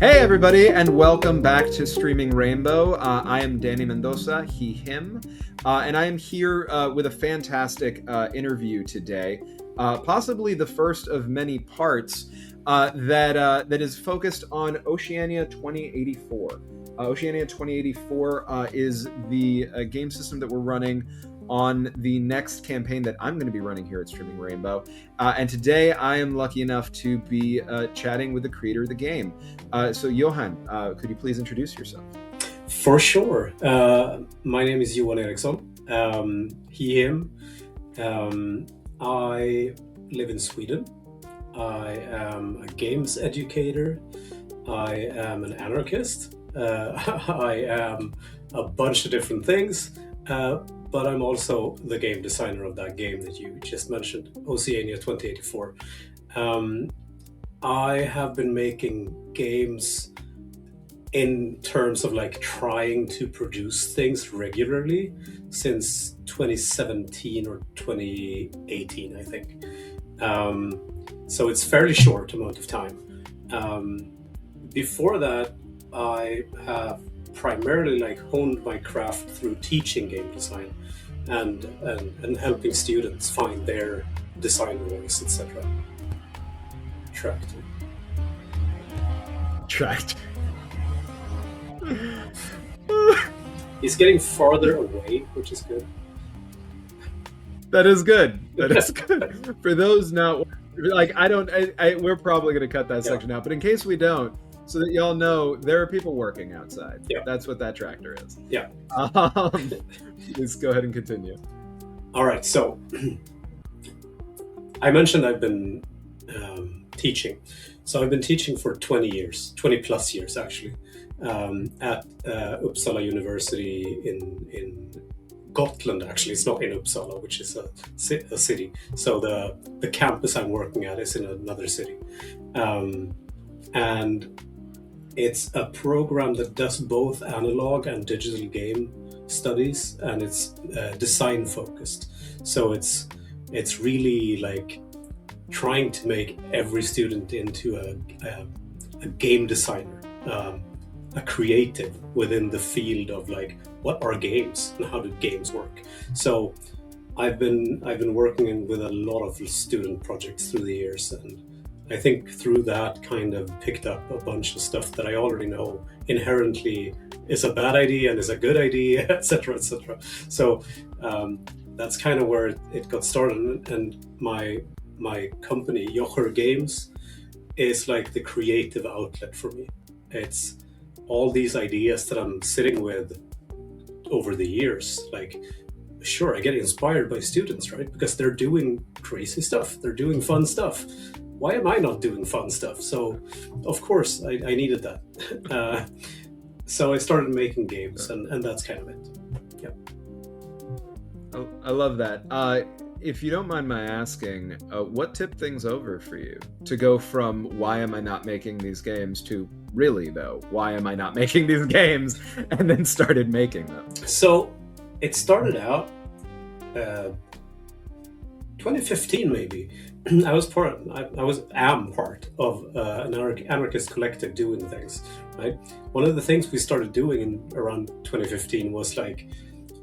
Hey everybody, and welcome back to Streaming Rainbow. I am Danny Mendoza, he, him, and I am here with a fantastic interview today, possibly the first of many parts that is focused on Oceania 2084. Oceania 2084 is the game system that we're running on the next campaign that I'm going to be running here at Streaming Rainbow. And today I am lucky enough to be chatting with the creator of the game. So Johan, could you please introduce yourself? For sure. My name is Johan Eriksson, he, him. I live in Sweden. I am a games educator. I am an anarchist. I am a bunch of different things. But I'm also the game designer of that game that you just mentioned, Oceania 2084. I have been making games in terms of like trying to produce things regularly since 2017 or 2018, I think. So it's fairly short amount of time. Before that, I have primarily like honed my craft through teaching game design and helping students find their design voice, etc. Tracked. He's getting farther away, which is good. That is good. That is good. For those not like, we're probably going to cut that section out, but in case we don't, so that y'all know, there are people working outside. Yeah. That's what that tractor is. Yeah. Please go ahead and continue. All right. So I mentioned I've been teaching. So I've been teaching for 20 plus years actually, at Uppsala University in Gotland. Actually, it's not in Uppsala, which is a city. So the campus I'm working at is in another city. And it's a program that does both analog and digital game studies, and it's design focused. So it's really like trying to make every student into a game designer, a creative within the field of like what are games and how do games work. So I've been working with a lot of student projects through the years, and I think through that kind of picked up a bunch of stuff that I already know inherently is a bad idea and is a good idea, etc., etc. So that's kind of where it got started. And my company, Jocher Games, is like the creative outlet for me. It's all these ideas that I'm sitting with over the years. Like, sure, I get inspired by students, right? Because they're doing crazy stuff. They're doing fun stuff. Why am I not doing fun stuff? So, of course, I needed that. So I started making games, and that's kind of it. Yeah. Oh, I love that. If you don't mind my asking, what tipped things over for you to go from why am I not making these games to really, though, why am I not making these games, and then started making them? So it started out 2015 maybe. I am part of an anarchist collective doing things, right? One of the things we started doing in around 2015 was like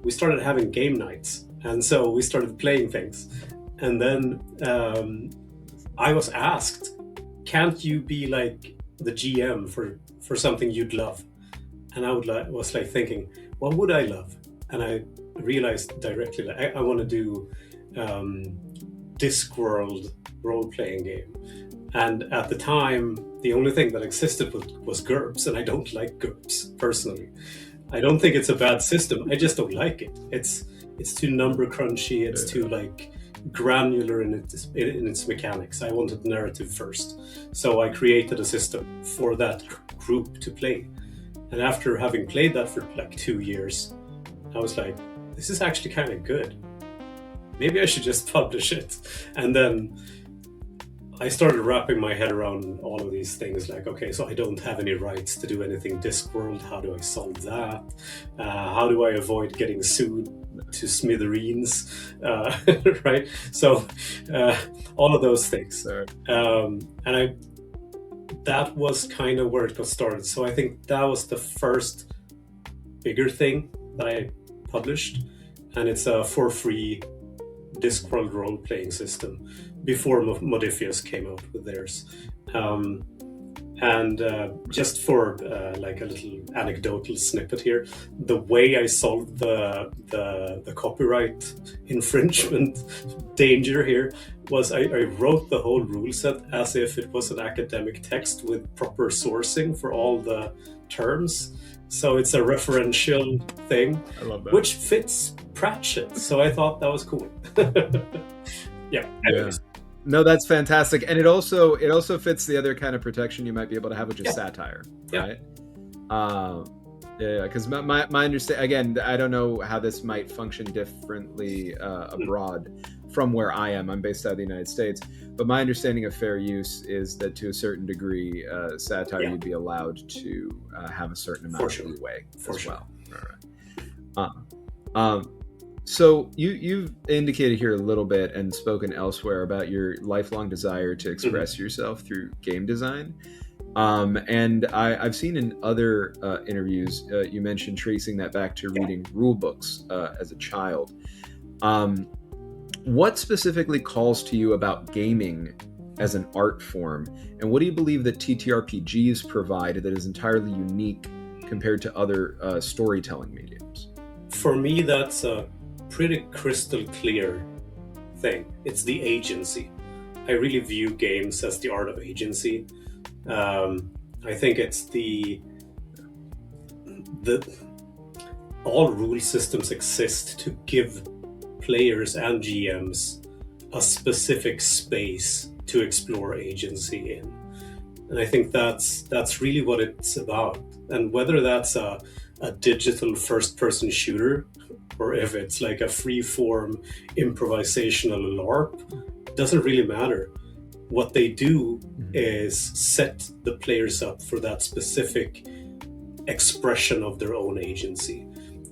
we started having game nights, and so we started playing things. And then I was asked, can't you be like the GM for something you'd love? And I was like thinking, what would I love? And I realized directly that I want to do Discworld role-playing game. And at the time, the only thing that existed was GURPS, and I don't like GURPS personally. I don't think it's a bad system. I just don't like it. It's too number crunchy. It's too like granular in its mechanics. I wanted narrative first, so I created a system for that group to play. And after having played that for like 2 years, I was like, this is actually kind of good. Maybe I should just publish it. And then I started wrapping my head around all of these things. Like, okay, so I don't have any rights to do anything Discworld. How do I solve that? How do I avoid getting sued to smithereens? Right? So all of those things. And that was kind of where it got started. So I think that was the first bigger thing that I published, and it's a for free Discworld role-playing system before Modifius came out with theirs. And just for like a little anecdotal snippet here, the way I solved the copyright infringement danger here was I wrote the whole rule set as if it was an academic text with proper sourcing for all the terms. So it's a referential thing, I love that. which fits Pratchett. So I thought that was cool. Yeah. Anyways. No, that's fantastic, and it also fits the other kind of protection you might be able to have, which is satire, right? Because my understanding, again, I don't know how this might function differently abroad from where I am. I'm based out of the United States, but my understanding of fair use is that to a certain degree, satire you'd be allowed to have a certain amount of leeway as well. All right. So you've indicated here a little bit and spoken elsewhere about your lifelong desire to express yourself through game design. And I've seen in other interviews, you mentioned tracing that back to reading rule books as a child. What specifically calls to you about gaming as an art form? And what do you believe that ttrpgs provide that is entirely unique compared to other storytelling mediums? For me, that's a pretty crystal clear thing. It's the agency. I really view games as the art of agency. I think it's the all rule systems exist to give players and GMs a specific space to explore agency in. And I think that's really what it's about. And whether that's a digital first-person shooter, or if it's like a free-form improvisational LARP, doesn't really matter. What they do is set the players up for that specific expression of their own agency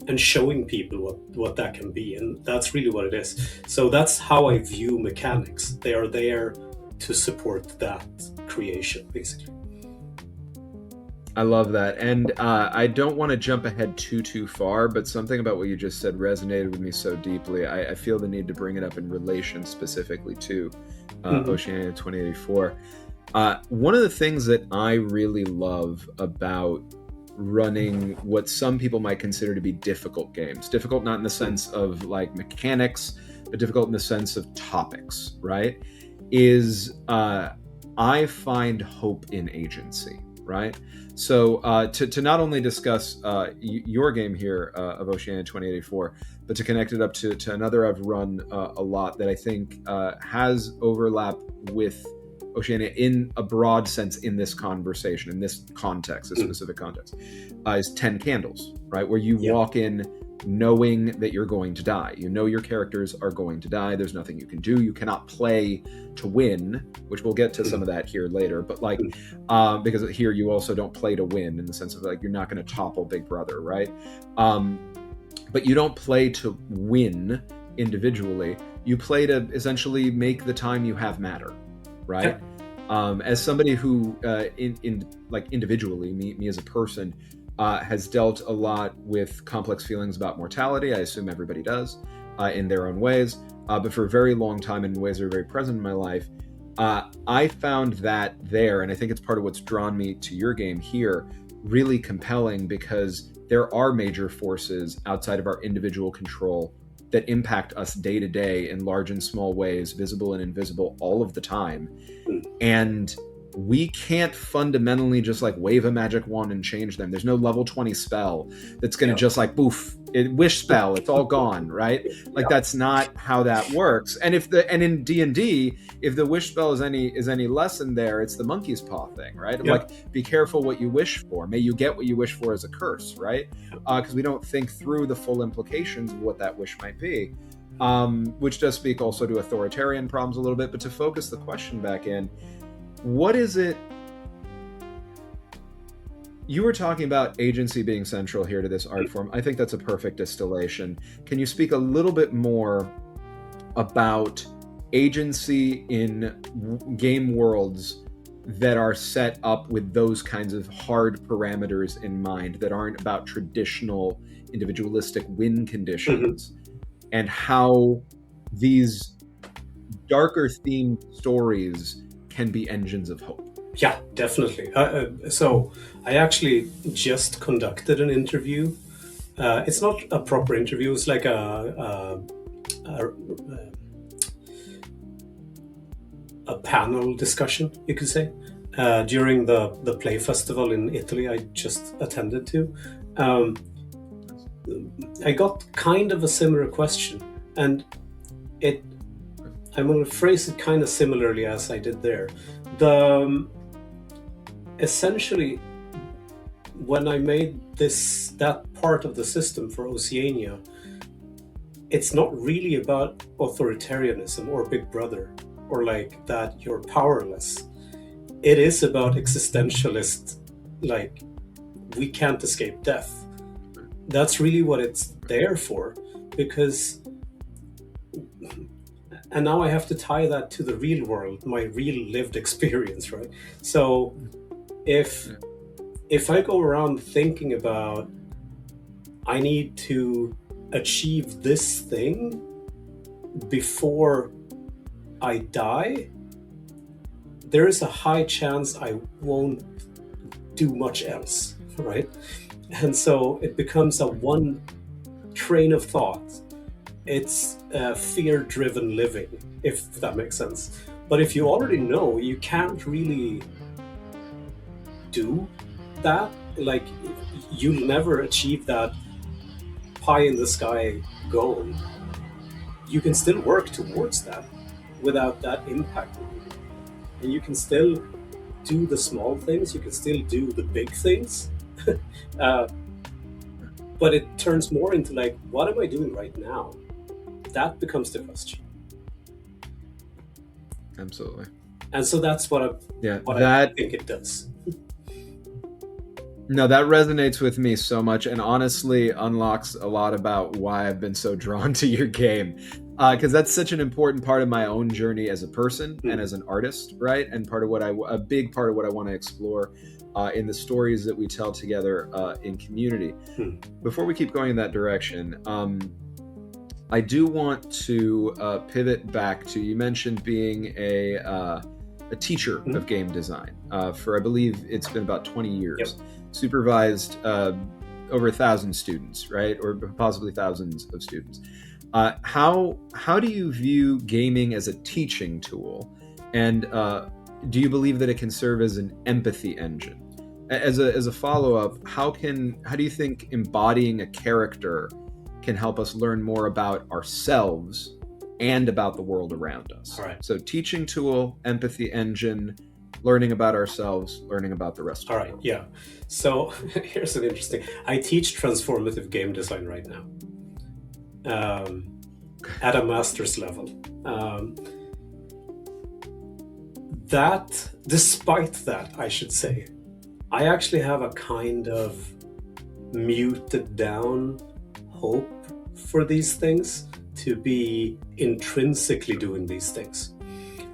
and showing people what that can be. And that's really what it is. So that's how I view mechanics. They are there to support that creation, basically. I love that. And I don't want to jump ahead too far, but something about what you just said resonated with me so deeply. I feel the need to bring it up in relation specifically to Oceania 2084. One of the things that I really love about running what some people might consider to be difficult games, difficult not in the sense of like mechanics, but difficult in the sense of topics, right? Is I find hope in agency, right? So to not only discuss your game here of Oceania 2084, but to connect it up to another I've run a lot that I think has overlap with Oceania in a broad sense in this conversation, in this context, this specific context, is 10 Candles, right? Where you walk in knowing that you're going to die. You know your characters are going to die. There's nothing you can do. You cannot play to win, which we'll get to some of that here later. But like, because here you also don't play to win in the sense of like, you're not going to topple Big Brother, right? But you don't play to win individually. You play to essentially make the time you have matter, right? As somebody who, like individually, me as a person, has dealt a lot with complex feelings about mortality. I assume everybody does in their own ways. But for a very long time, in ways that are very present in my life, I found that there, and I think it's part of what's drawn me to your game here, really compelling because there are major forces outside of our individual control that impact us day to day in large and small ways, visible and invisible, all of the time. And we can't fundamentally just like wave a magic wand and change them. There's no level 20 spell that's going to just like boof, wish spell, it's all gone, right? Like that's not how that works. And in D&D, if the wish spell is any lesson there, it's the monkey's paw thing, right? Like be careful what you wish for. May you get what you wish for as a curse, right? Because we don't think through the full implications of what that wish might be. Which does speak also to authoritarian problems a little bit, but to focus the question back in, what is it? You were talking about agency being central here to this art form. I think that's a perfect distillation. Can you speak a little bit more about agency in game worlds that are set up with those kinds of hard parameters in mind, that aren't about traditional individualistic win conditions, and how these darker themed stories can be engines of hope. Yeah, definitely. So I actually just conducted an interview. It's not a proper interview. It's like a panel discussion, you could say, during the Play Festival in Italy I just attended to. I got kind of a similar question, and I'm going to phrase it kind of similarly as I did there. Essentially, when I made that part of the system for Oceania, it's not really about authoritarianism or Big Brother, or like that you're powerless. It is about existentialist, like, we can't escape death. That's really what it's there for, because, and now I have to tie that to the real world, my real lived experience, right? So if I go around thinking about, I need to achieve this thing before I die, there is a high chance I won't do much else, right? And so it becomes a one train of thought. It's fear-driven living, if that makes sense. But if you already know you can't really do that, like, you'll never achieve that pie in the sky goal, you can still work towards that without that impacting you. And you can still do the small things, you can still do the big things. But it turns more into like, what am I doing right now? That becomes the question. Absolutely. And so that's what I think it does. No, that resonates with me so much, and honestly unlocks a lot about why I've been so drawn to your game. Because that's such an important part of my own journey as a person and as an artist, right? And a big part of what I want to explore in the stories that we tell together in community. Before we keep going in that direction, I do want to pivot back to, you mentioned being a teacher of game design for, I believe it's been about 20 years. Yep. Supervised over 1,000 students, right? Or possibly thousands of students. How do you view gaming as a teaching tool? And do you believe that it can serve as an empathy engine? As a follow-up, how do you think embodying a character can help us learn more about ourselves and about the world around us? All right. So teaching tool, empathy engine, learning about ourselves, learning about the rest of the world. All right, yeah. So here's an interesting, I teach transformative game design right now at a master's level. Despite that, I should say, I actually have a kind of muted down hope for these things to be intrinsically doing these things.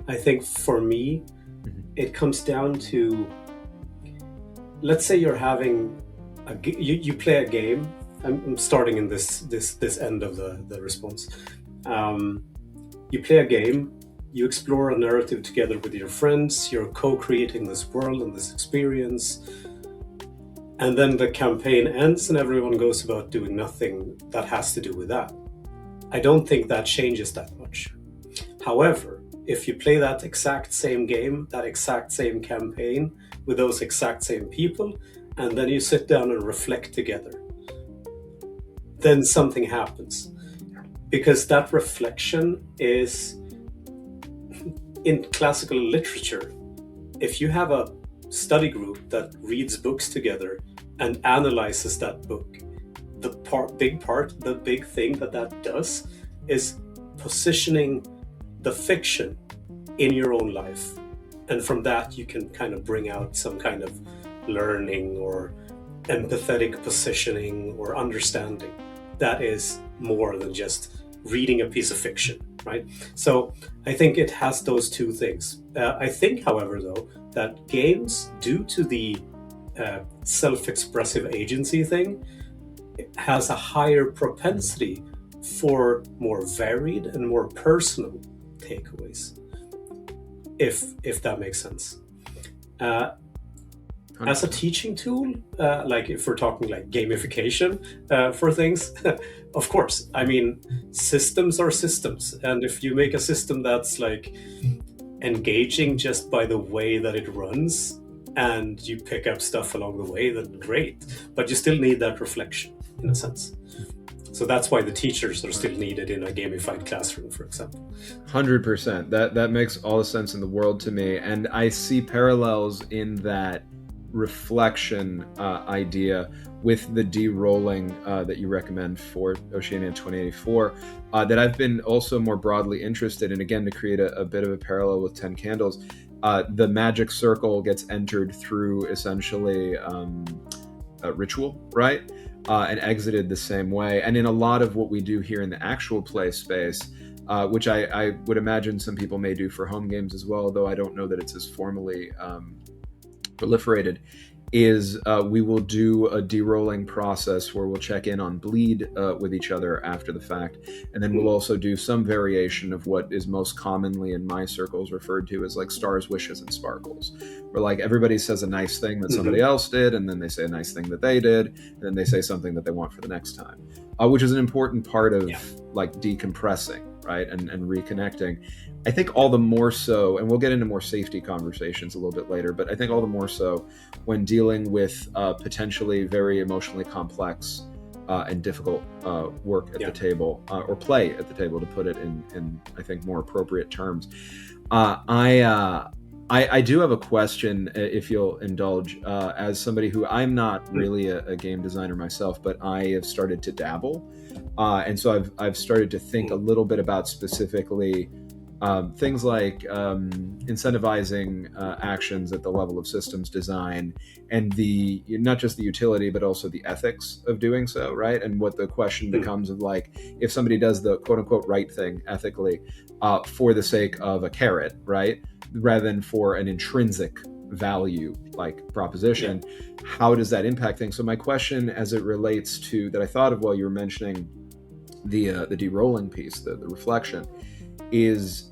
I think for me, it comes down to, let's say you're having you play a game. I'm starting in this end of the response. You play a game, you explore a narrative together with your friends, you're co-creating this world and this experience, and then the campaign ends and everyone goes about doing nothing that has to do with that. I don't think that changes that much. However, if you play that exact same game, that exact same campaign with those exact same people, and then you sit down and reflect together, then something happens. Because that reflection is, in classical literature, if you have a study group that reads books together and analyzes that book, the big thing that does is positioning the fiction in your own life. And from that, you can kind of bring out some kind of learning or empathetic positioning or understanding that is more than just reading a piece of fiction, right? So I think it has those two things. I think, however, though, that games, due to the self-expressive agency thing, has a higher propensity for more varied and more personal takeaways, if that makes sense. As a teaching tool, like if we're talking like gamification for things, of course, I mean, systems are systems. And if you make a system that's like engaging just by the way that it runs, and you pick up stuff along the way, then great. But you still need that reflection, in a sense. So that's why the teachers are still needed in a gamified classroom, for example. 100%. That makes all the sense in the world to me. And I see parallels in that reflection idea with the de-rolling that you recommend for Oceania 2084 that I've been also more broadly interested in. Again, to create a bit of a parallel with 10 Candles, the magic circle gets entered through essentially a ritual, right? And exited the same way. And in a lot of what we do here in the actual play space, which I would imagine some people may do for home games as well, though I don't know that it's as formally proliferated, is we will do a de-rolling process where we'll check in on bleed with each other after the fact. And then we'll also do some variation of what is most commonly in my circles referred to as like stars, wishes, and sparkles, where like everybody says a nice thing that somebody else did, and then they say a nice thing that they did, and then they say something that they want for the next time, which is an important part of like decompressing, right, and reconnecting. I think all the more so, and we'll get into more safety conversations a little bit later, but I think all the more so when dealing with potentially very emotionally complex and difficult work at the table, or play at the table, to put it in I think more appropriate terms. I do have a question, if you'll indulge, as somebody who I'm not really a game designer myself, but I have started to dabble. And so I've started to think a little bit about specifically things like incentivizing actions at the level of systems design, and the not just the utility but also the ethics of doing so, right? And what the question becomes of like, if somebody does the quote unquote right thing ethically for the sake of a carrot, right, rather than for an intrinsic value like proposition, how does that impact things? So my question as it relates to that I thought of while you were mentioning the de-rolling piece, the reflection, is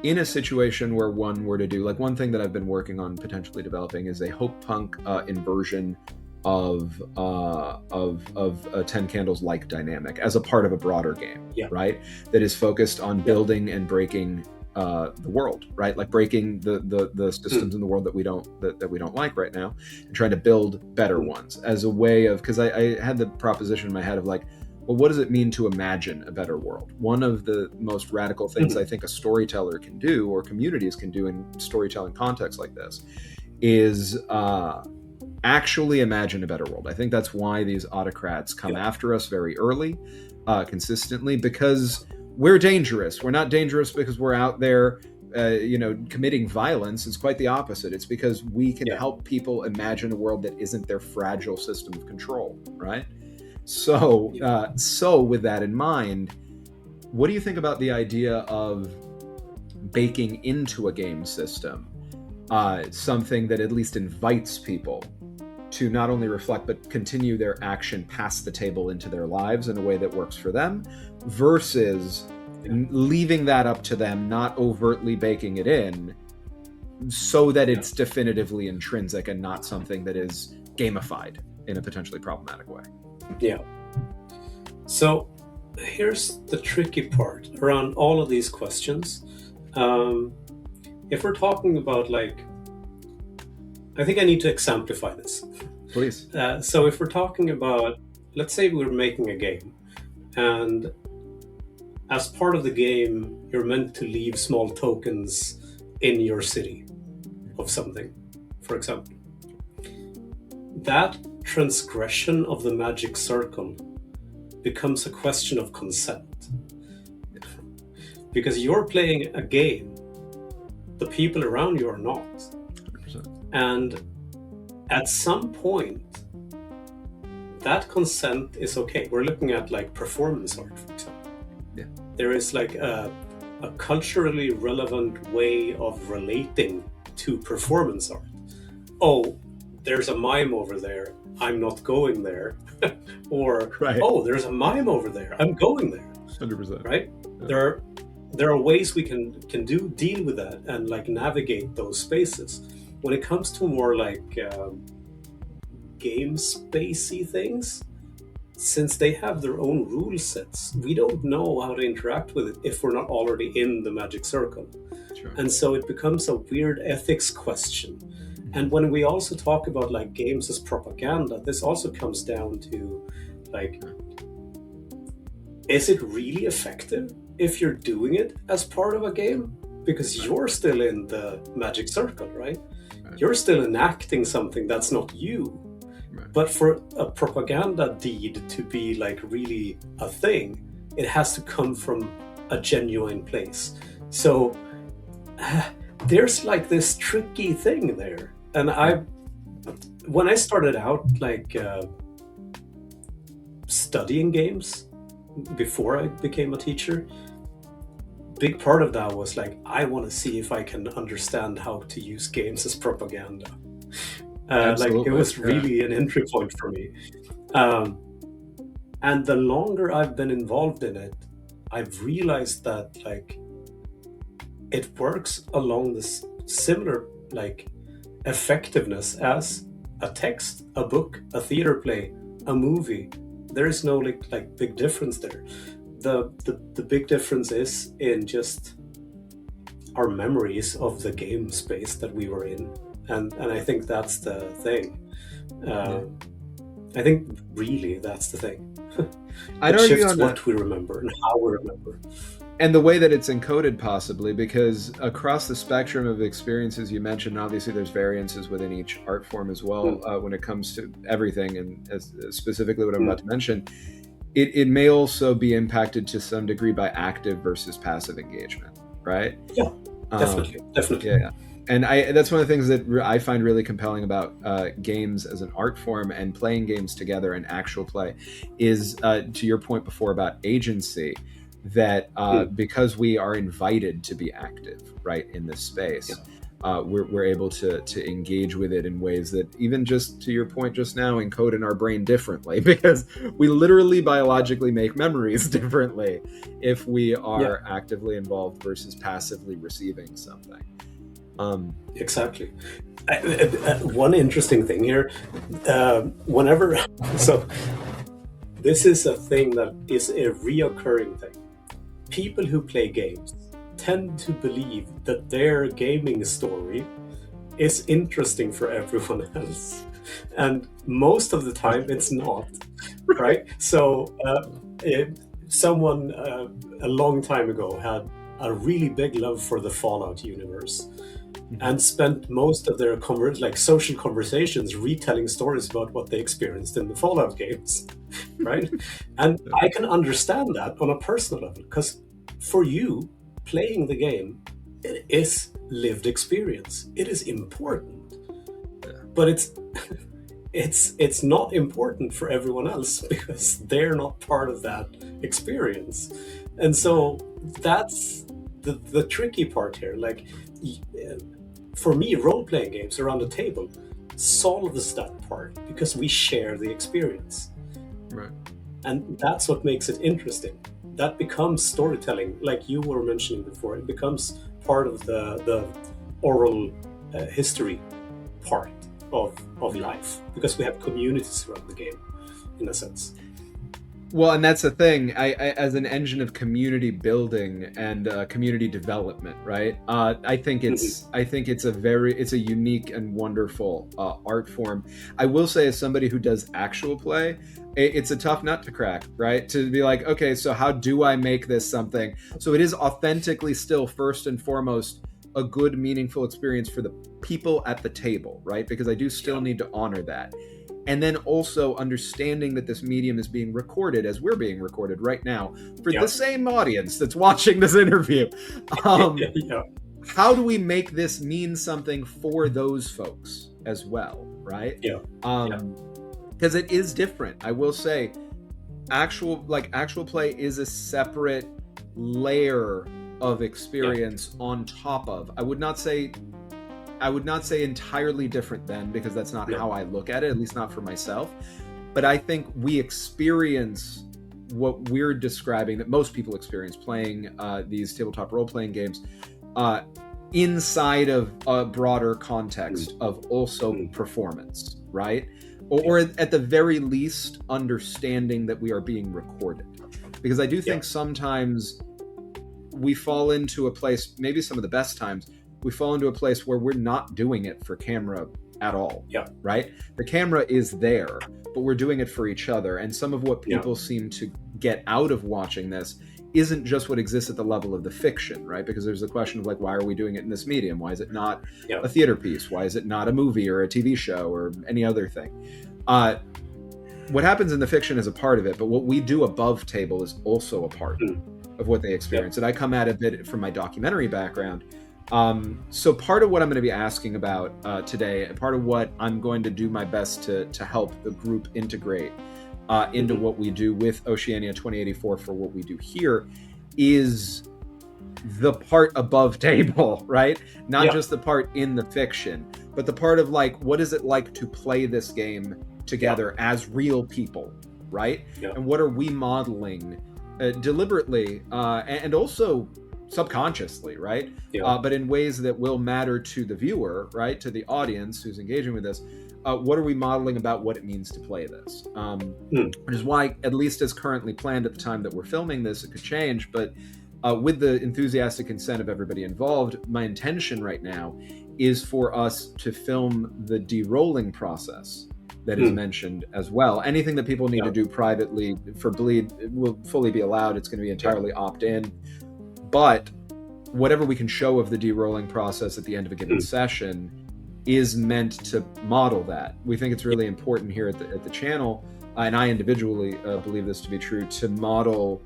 in a situation where one were to do, like, one thing that I've been working on potentially developing is a hope punk inversion of a 10 Candles like dynamic as a part of a broader game, right? That is focused on building and breaking the world, right? Like breaking the systems in the world that we don't like right now, and trying to build better ones as a way of, because I had the proposition in my head of like, well, what does it mean to imagine a better world? One of the most radical things I think a storyteller can do, or communities can do in storytelling contexts like this, is actually imagine a better world. I think that's why these autocrats come after us very early, consistently, because we're dangerous. We're not dangerous because we're out there committing violence. It's quite the opposite. It's because we can help people imagine a world that isn't their fragile system of control, right? So with that in mind, what do you think about the idea of baking into a game system something that at least invites people to not only reflect but continue their action past the table into their lives in a way that works for them, versus leaving that up to them, not overtly baking it in, so that it's definitively intrinsic and not something that is gamified in a potentially problematic way? Yeah. So here's the tricky part around all of these questions. If we're talking about, like, I think I need to exemplify this. Please. So if we're talking about, let's say we're making a game, and as part of the game, you're meant to leave small tokens in your city of something, for example. That transgression of the magic circle becomes a question of consent. Because you're playing a game, the people around you are not. 100%. And at some point, that consent is okay. We're looking at like performance art, for example. Yeah. There is like a culturally relevant way of relating to performance art. Oh, there's a mime over there, I'm not going there. Or, Right. oh, there's a mime over there, I'm going there. 100%. Right? Yeah. There are ways we can deal with that and like navigate those spaces. When it comes to more like game spacey things, since they have their own rule sets, we don't know how to interact with it if we're not already in the magic circle. Sure. And so it becomes a weird ethics question. And when we also talk about like games as propaganda, this also comes down to like, is it really effective if you're doing it as part of a game? Because you're still in the magic circle, right? You're still enacting something that's not you. Right. But for a propaganda deed to be like really a thing, it has to come from a genuine place. So there's like this tricky thing there. And when I started out like studying games before I became a teacher, big part of that was like, I want to see if I can understand how to use games as propaganda. Like it was really an entry point for me. And the longer I've been involved in it, I've realized that like it works along this similar like effectiveness as a text, a book, a theater play, a movie. There is no like big difference there. The big difference is in just our memories of the game space that we were in, and I think that's the thing. I think really that's the thing. I'd it argue shifts on what that. we remember and how we remember. And the way that it's encoded, possibly, because across the spectrum of experiences you mentioned, obviously there's variances within each art form as well when it comes to everything, and specifically what I'm about to mention. It may also be impacted to some degree by active versus passive engagement, right? Yeah, definitely. Yeah. And that's one of the things that I find really compelling about games as an art form and playing games together and actual play is, to your point before about agency, that because we are invited to be active, right, in this space, we're able to engage with it in ways that, even just to your point just now, encode in our brain differently, because we literally biologically make memories differently if we are actively involved versus passively receiving something. Exactly. One interesting thing here, so this is a thing that is a reoccurring thing. People who play games tend to believe that their gaming story is interesting for everyone else, and most of the time it's not, right? So someone a long time ago had a really big love for the Fallout universe and spent most of their social conversations retelling stories about what they experienced in the Fallout games, right? And I can understand that on a personal level, because for you, playing the game, it is lived experience. It is important, but it's not important for everyone else because they're not part of that experience. And so that's the tricky part here. Like, for me, role-playing games around the table solves that part because we share the experience. Right. And that's what makes it interesting. That becomes storytelling, like you were mentioning before. It becomes part of the oral history part of life, because we have communities around the game, in a sense. Well, and that's the thing. I as an engine of community building and community development, right? I think it's a unique and wonderful art form. I will say, as somebody who does actual play, it's a tough nut to crack, right? To be like, okay, so how do I make this something so it is authentically still first and foremost a good, meaningful experience for the people at the table, right? Because I do still need to honor that. And then also understanding that this medium is being recorded, as we're being recorded right now, for the same audience that's watching this interview. How do we make this mean something for those folks as well, right? Because it is different. I will say, actual play is a separate layer of experience on top of. I would not say I would not say entirely different then, because that's not how I look at it, at least not for myself. But I think we experience what we're describing, that most people experience playing these tabletop role-playing games inside of a broader context of also performance, right? Or at the very least, understanding that we are being recorded. Because I do think sometimes we fall into a place, maybe some of the best times, we fall into a place where we're not doing it for camera at all, right? The camera is there, but we're doing it for each other. And some of what people seem to get out of watching this isn't just what exists at the level of the fiction, right? Because there's the question of like, why are we doing it in this medium? Why is it not a theater piece? Why is it not a movie or a TV show or any other thing? What happens in the fiction is a part of it, but what we do above table is also a part of what they experience. And I come at it a bit from my documentary background. So part of what I'm going to be asking about today, and part of what I'm going to do my best to help the group integrate into what we do with Oceania 2084 for what we do here, is the part above table, right? Not just the part in the fiction, but the part of like, what is it like to play this game together as real people, right? And what are we modeling deliberately and also subconsciously, right? But in ways that will matter to the viewer, right? To the audience who's engaging with this. What are we modeling about what it means to play this? Which is why, at least as currently planned at the time that we're filming this, it could change, but with the enthusiastic consent of everybody involved, my intention right now is for us to film the de-rolling process that is mentioned as well. Anything that people need to do privately for Bleed will fully be allowed. It's going to be entirely opt-in. But whatever we can show of the de-rolling process at the end of a given session is meant to model that. We think it's really important here at the channel, and I individually believe this to be true, to model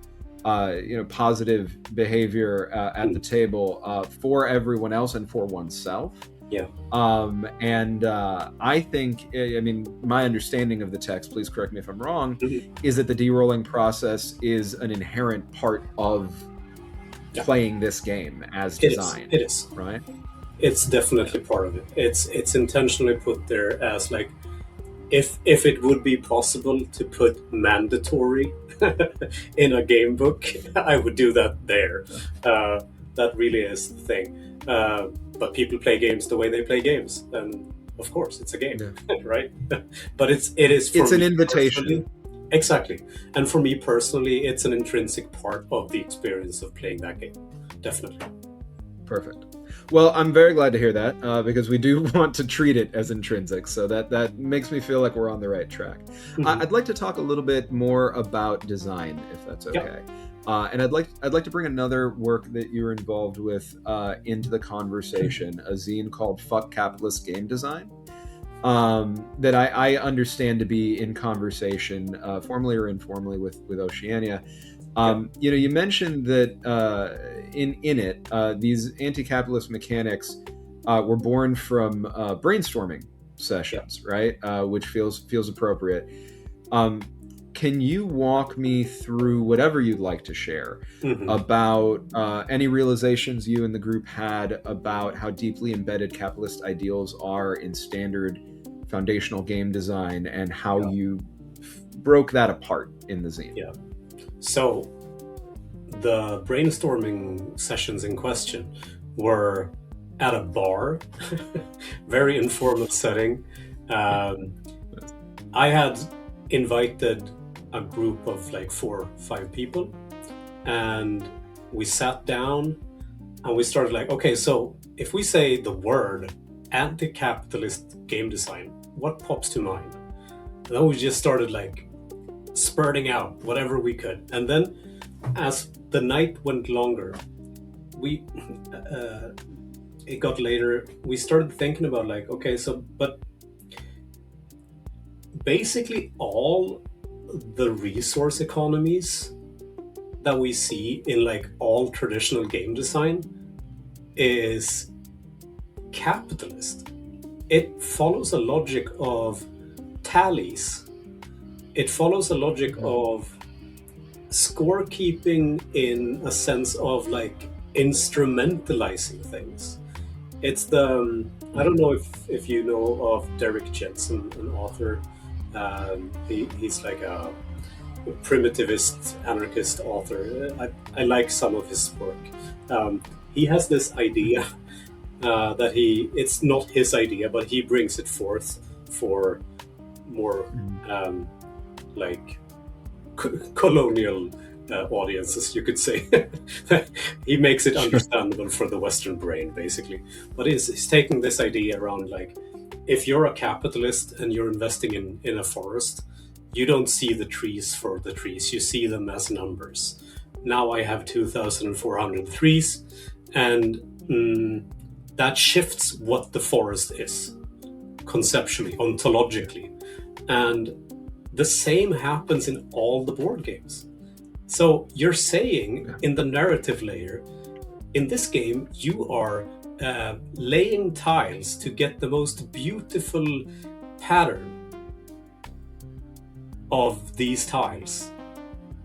positive behavior at the table for everyone else and for oneself. I think, I mean, my understanding of the text, please correct me if I'm wrong, is that the de-rolling process is an inherent part of playing this game as designed. It is. Right? It's definitely part of it. It's intentionally put there as like, if it would be possible to put mandatory in a game book, I would do that there. That really is the thing. But people play games the way they play games, and of course it's a game, right? But it's an invitation. Exactly. And for me personally, it's an intrinsic part of the experience of playing that game. Definitely. Perfect. Well, I'm very glad to hear that, because we do want to treat it as intrinsic, so that makes me feel like we're on the right track. I'd like to talk a little bit more about design, if that's okay. And I'd like to bring another work that you were involved with into the conversation, a zine called Fuck Capitalist Game Design, that I understand to be in conversation, formally or informally, with Oceania. You mentioned that in it, these anti-capitalist mechanics were born from brainstorming sessions, right? Which feels appropriate. Can you walk me through whatever you'd like to share about any realizations you and the group had about how deeply embedded capitalist ideals are in standard foundational game design, and how you broke that apart in the zine? So the brainstorming sessions in question were at a bar, very informal setting. I had invited a group of like 4 or 5 people, and we sat down and we started like, okay, so if we say the word anti-capitalist game design, what pops to mind? And then we just started like spurting out whatever we could. And then as the night went longer, it got later, we started thinking about like, okay, so, but basically all the resource economies that we see in like all traditional game design is capitalist. It follows a logic of tallies. It follows a logic of scorekeeping in a sense of like instrumentalizing things. It's the I don't know if you know of Derek Jensen, an author. He's like a primitivist anarchist author. I like some of his work. Um, he has this idea that it's not his idea, but he brings it forth for more um, like colonial audiences, you could say. He makes it understandable for the Western brain, basically. But he's taking this idea around like, if you're a capitalist and you're investing in a forest, you don't see the trees for the trees, you see them as numbers. Now I have 2,400 trees, and that shifts what the forest is conceptually, ontologically. And the same happens in all the board games. So you're saying in the narrative layer, in this game, you are laying tiles to get the most beautiful pattern of these tiles.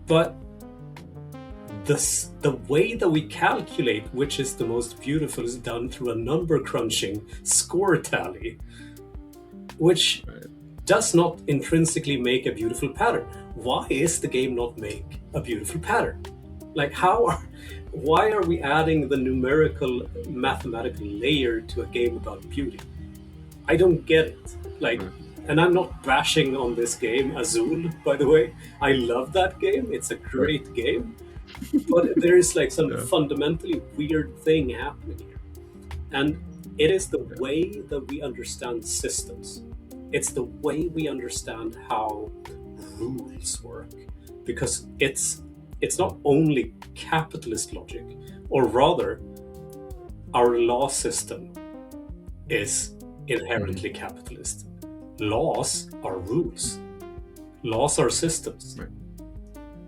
But the way that we calculate which is the most beautiful is done through a number crunching score tally, which does not intrinsically make a beautiful pattern. Why is the game not make a beautiful pattern? Like, why are we adding the numerical, mathematical layer to a game about beauty? I don't get it. Like, and I'm not bashing on this game, Azul, by the way. I love that game. It's a great game. But there is like some fundamentally weird thing happening here. And it is the way that we understand systems. It's the way we understand how rules work. Because it's not only capitalist logic, or rather, our law system is inherently capitalist. Laws are rules. Laws are systems.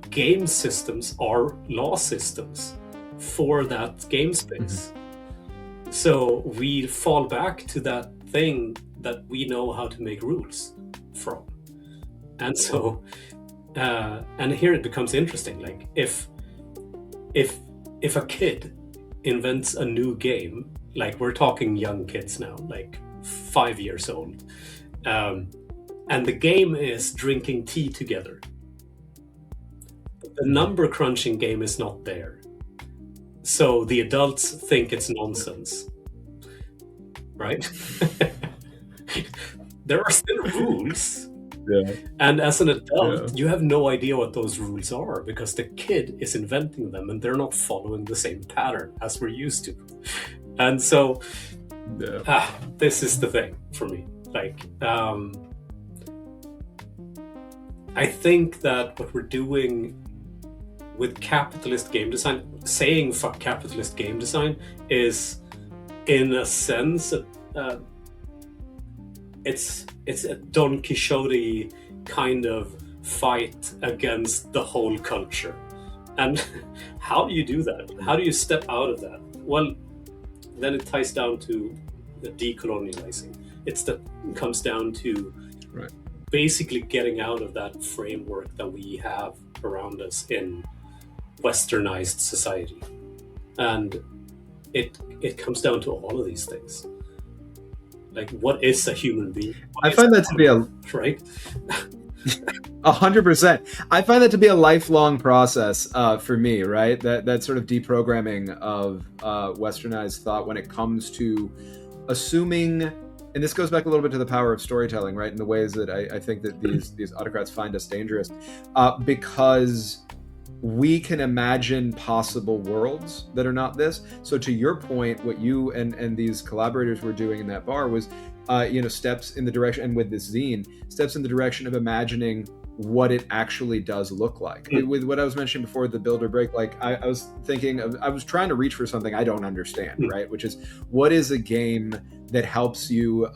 Game systems are law systems for that game space. So we fall back to that thing that we know how to make rules from. And so, and here it becomes interesting. Like, if a kid invents a new game, like we're talking young kids now, like 5 years old, and the game is drinking tea together. The number crunching game is not there. So the adults think it's nonsense, right? There are still rules. And as an adult, you have no idea what those rules are because the kid is inventing them and they're not following the same pattern as we're used to. And so this is the thing for me. Like, I think that what we're doing with capitalist game design, saying fuck capitalist game design, is in a sense it's a Don Quixote kind of fight against the whole culture. And how do you do that? How do you step out of that? Well, then it ties down to the decolonializing. It comes down to basically getting out of that framework that we have around us in westernized society. And it comes down to all of these things. Like, what is a human being? I find that to be right? 100%. I find that to be a lifelong process for me, right? That sort of deprogramming of westernized thought when it comes to assuming, and this goes back a little bit to the power of storytelling, right? In the ways that I think that these autocrats find us dangerous, because we can imagine possible worlds that are not this. So to your point, what you and these collaborators were doing in that bar was, steps in the direction, and with this zine, steps in the direction of imagining what it actually does look like. With what I was mentioning before, the build or break, like I was thinking of, I was trying to reach for something I don't understand, right? Which is, what is a game that helps you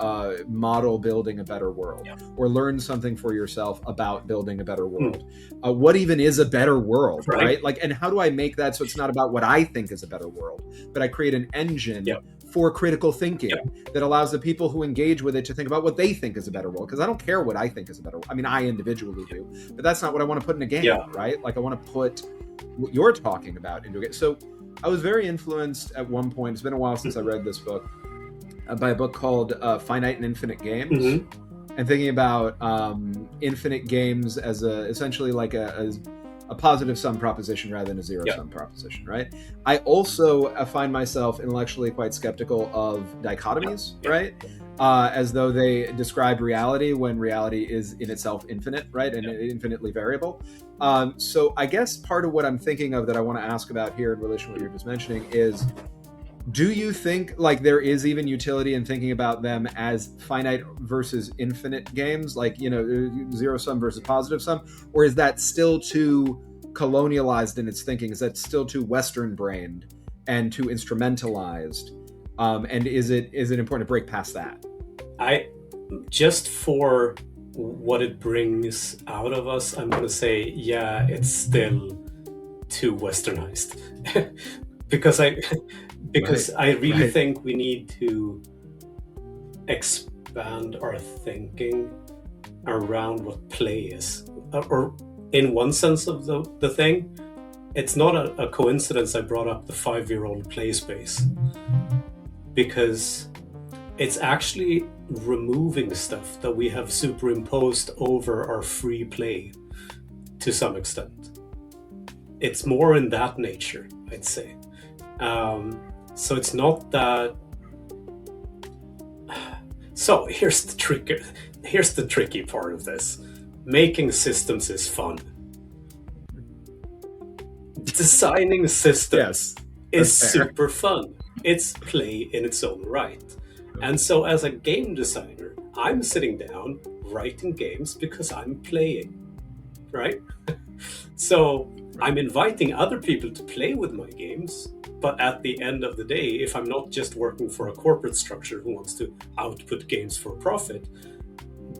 model building a better world, or learn something for yourself about building a better world? What even is a better world, right? Like, and how do I make that so it's not about what I think is a better world, but I create an engine for critical thinking that allows the people who engage with it to think about what they think is a better world. Because I don't care what I think is a better world. I mean, I individually do, but that's not what I want to put in a game, right? Like, I want to put what you're talking about into a game. So I was very influenced at one point. It's been a while since I read this book, by a book called Finite and Infinite Games. Mm-hmm. And thinking about infinite games as essentially like a positive sum proposition rather than a zero sum proposition, right? I also find myself intellectually quite skeptical of dichotomies, right? As though they describe reality when reality is in itself infinite, right? And infinitely variable. So I guess part of what I'm thinking of that I want to ask about here in relation to what you're just mentioning is, do you think like there is even utility in thinking about them as finite versus infinite games, like, you know, zero sum versus positive sum, or is that still too colonialized in its thinking? Is that still too Western brained and too instrumentalized? And is it important to break past that? Just for what it brings out of us, I'm going to say, yeah, it's still too Westernized. because I really think we need to expand our thinking around what play is. Or in one sense of the thing, it's not a coincidence I brought up the 5-year-old play space, because it's actually removing stuff that we have superimposed over our free play to some extent. It's more in that nature, I'd say. So it's not that. So here's the tricky part of this. Making systems is fun. Designing systems is super fun. It's play in its own right. And so as a game designer, I'm sitting down writing games because I'm playing, right? So I'm inviting other people to play with my games, but at the end of the day, if I'm not just working for a corporate structure who wants to output games for profit,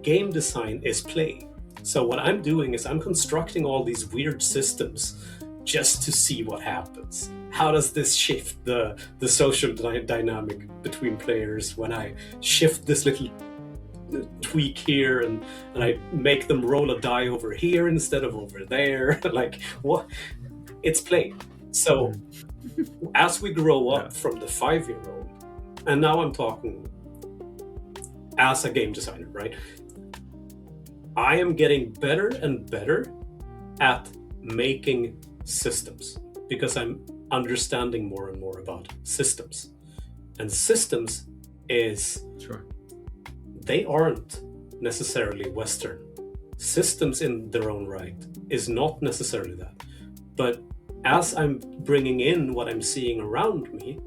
game design is play. So what I'm doing is I'm constructing all these weird systems just to see what happens. How does this shift the social dynamic between players when I shift this little tweak here and I make them roll a die over here instead of over there? Like, what? It's play. So as we grow up from the 5-year-old, and now I'm talking as a game designer, right? I am getting better and better at making systems because I'm understanding more and more about systems. And systems is, they aren't necessarily Western. Systems in their own right is not necessarily that. But as I'm bringing in what I'm seeing around me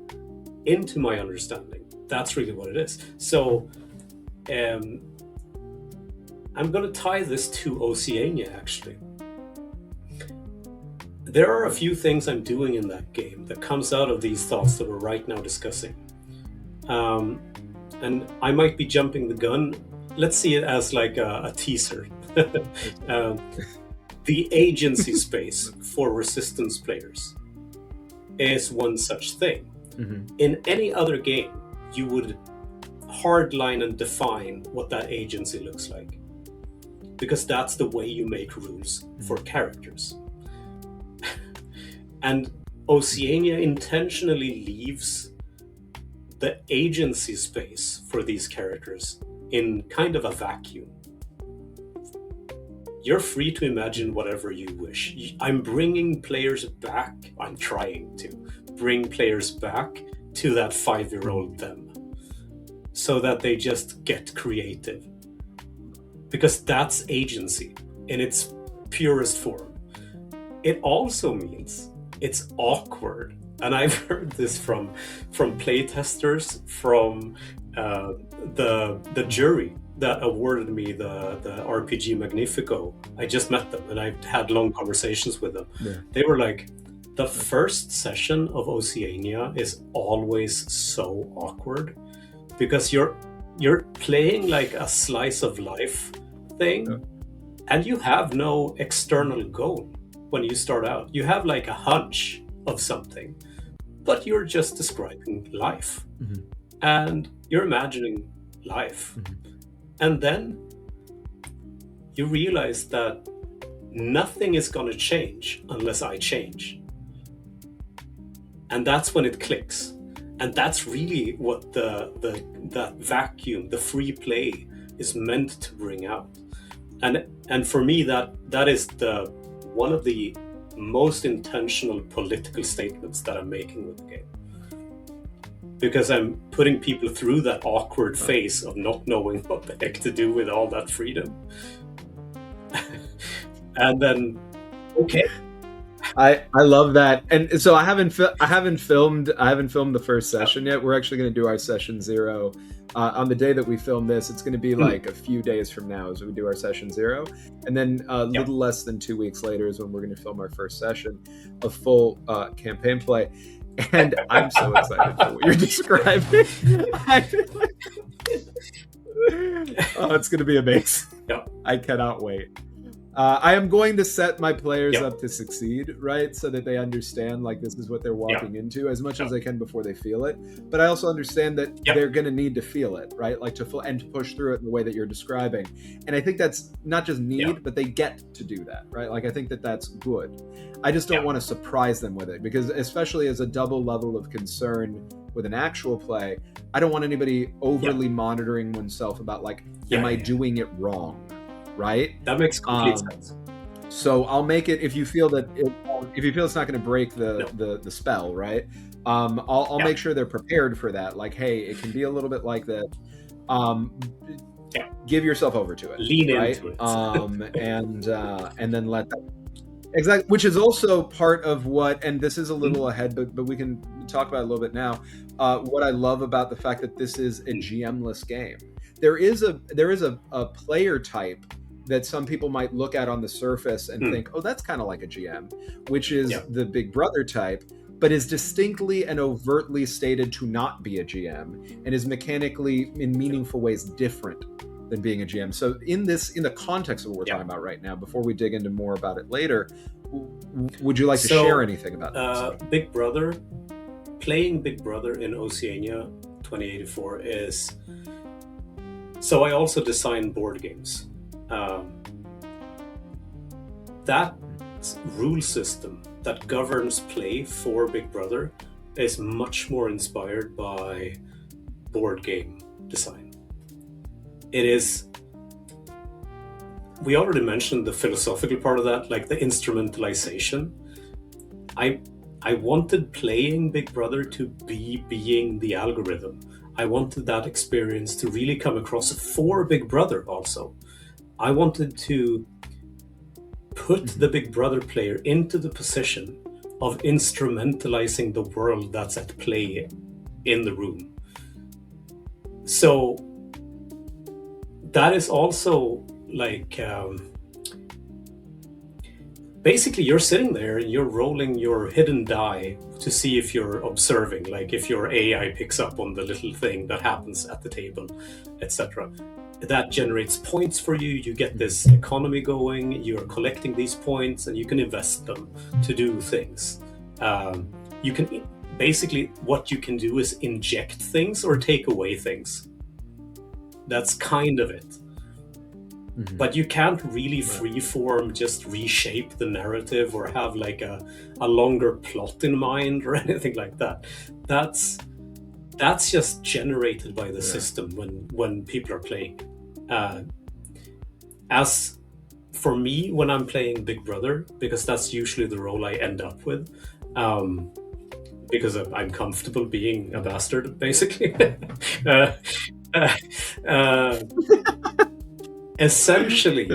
into my understanding, that's really what it is. So I'm going to tie this to Oceania, actually. There are a few things I'm doing in that game that comes out of these thoughts that we're right now discussing. And I might be jumping the gun. Let's see it as like a teaser. The agency space for resistance players is one such thing. Mm-hmm. In any other game, you would hardline and define what that agency looks like, because that's the way you make rules for characters. And Oceania intentionally leaves the agency space for these characters in kind of a vacuum. You're free to imagine whatever you wish. I'm bringing players back. I'm trying to bring players back to that 5-year-old them, so that they just get creative. Because that's agency in its purest form. It also means it's awkward. And I've heard this from playtesters, from the jury that awarded me the RPG Magnifico. I just met them and I've had long conversations with them. Yeah. They were like, the first session of Oceania is always so awkward, because you're playing like a slice of life thing, and you have no external goal when you start out. You have like a hunch of something, but you're just describing life. Mm-hmm. And you're imagining life. Mm-hmm. And then you realize that nothing is going to change unless I change. And that's when it clicks. And that's really what that vacuum, the free play, is meant to bring out. And for me, that is one of the most intentional political statements that I'm making with the game, because I'm putting people through that awkward phase of not knowing what the heck to do with all that freedom. And then, okay, I love that. And so I haven't filmed the first session yet. We're actually going to do our session 0 on the day that we film this. It's going to be like a few days from now as we do our session 0, and then a little less than 2 weeks later is when we're going to film our first session of full campaign play. And I'm so excited for what you're describing. Oh, it's going to be amazing. Yeah. I cannot wait. I am going to set my players up to succeed, right? So that they understand like this is what they're walking into as much as they can before they feel it. But I also understand that they're going to need to feel it, right? Like to push through it in the way that you're describing. And I think that's not just need, but they get to do that, right? Like I think that that's good. I just don't want to surprise them with it, because especially as a double level of concern with an actual play, I don't want anybody overly monitoring oneself about like, am I doing it wrong? Right? That makes complete sense. So I'll make it, if you feel it's not going to break the spell, right? I'll make sure they're prepared for that. Like, hey, it can be a little bit like that. Give yourself over to it. Lean into it. And then let that. Exactly, which is also part of what, and this is a little ahead, but we can talk about it a little bit now. What I love about the fact that this is a GM-less game. There is a player type that some people might look at on the surface and think, oh, that's kind of like a GM, which is the Big Brother type, but is distinctly and overtly stated to not be a GM and is mechanically in meaningful ways different than being a GM. So in the context of what we're talking about right now, before we dig into more about it later, would you like to share anything about this? Big Brother, playing Big Brother in Oceania 2084 is... So I also design board games. That rule system that governs play for Big Brother is much more inspired by board game design. It is... We already mentioned the philosophical part of that, like the instrumentalization. I wanted playing Big Brother to be being the algorithm. I wanted that experience to really come across for Big Brother also. I wanted to put the Big Brother player into the position of instrumentalizing the world that's at play in the room. So that is also like... basically, you're sitting there and you're rolling your hidden die to see if you're observing, like if your AI picks up on the little thing that happens at the table, etc. That generates points for you. You get this economy going. You're collecting these points and you can invest them to do things. You can basically, what you can do is inject things or take away things. That's kind of it. But you can't really freeform just reshape the narrative or have like a longer plot in mind or anything like that. That's just generated by the system when people are playing. As for me, when I'm playing Big Brother, because that's usually the role I end up with, because I'm comfortable being a bastard, basically. Essentially,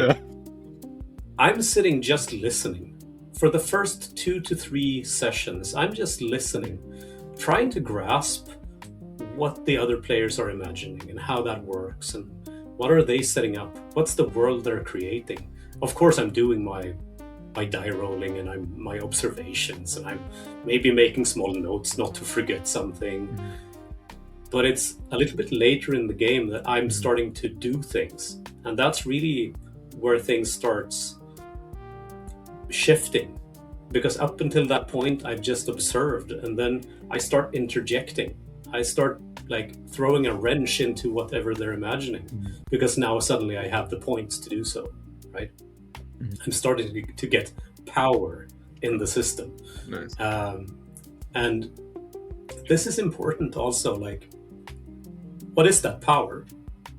I'm sitting just listening. For the first 2 to 3 sessions, I'm just listening, trying to grasp what the other players are imagining and how that works and what are they setting up, what's the world they're creating. Of course, I'm doing my die rolling and my observations, and I'm maybe making small notes not to forget something. But it's a little bit later in the game that I'm starting to do things. And that's really where things starts shifting. Because up until that point, I've just observed, and then I start interjecting. I start like throwing a wrench into whatever they're imagining. Because now suddenly I have the points to do so, right? I'm starting to get power in the system. Nice. And this is important also. Like, what is that power?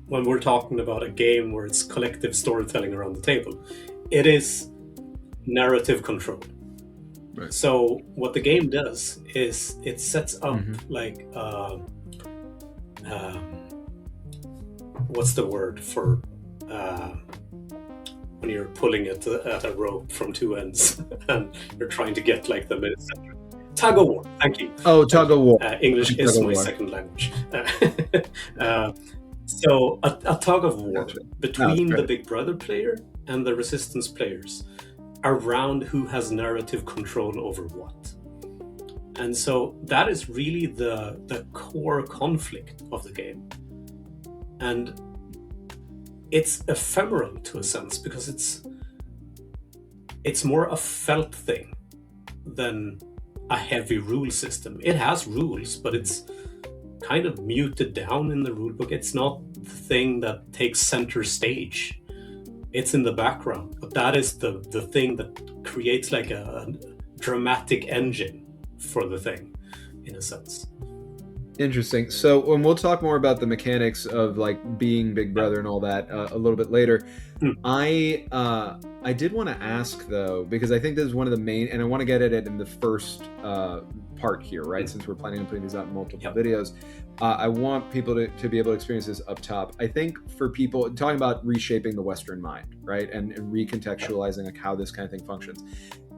When we're talking about a game where it's collective storytelling around the table, it is narrative control. Right. So what the game does is it sets up like what's the word for when you're pulling it at a rope from two ends and you're trying to get like the minute center. Tug of war. Thank you. Oh, tug of war. English is my second language. So a tug of war between the Big Brother player and the Resistance players around who has narrative control over what. And so that is really the core conflict of the game. And it's ephemeral to a sense because it's more a felt thing than a heavy rule system. It has rules, but it's kind of muted down in the rulebook. It's not the thing that takes center stage. It's in the background, but that is the thing that creates like a dramatic engine for the thing, in a sense. Interesting. So when we'll talk more about the mechanics of like being Big Brother and all that a little bit later, I did want to ask though, because I think this is one of the main, and I want to get at it in the first part here, right? Since we're planning on putting these out in multiple videos, I want people to be able to experience this up top. I think for people talking about reshaping the Western mind, right, and recontextualizing like how this kind of thing functions.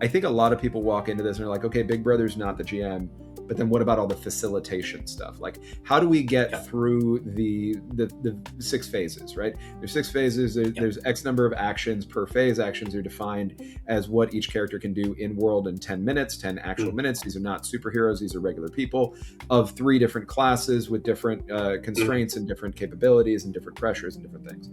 I think a lot of people walk into this and are like, okay, Big Brother's not the GM, but then what about all the facilitation stuff? Like, how do we get through the 6 phases, right? There's 6 phases. There's X number of actions per phase. Actions are defined as what each character can do in world in 10 minutes, 10 actual minutes. These are not superheroes. These are regular people of 3 different classes with different constraints and different capabilities and different pressures and different things.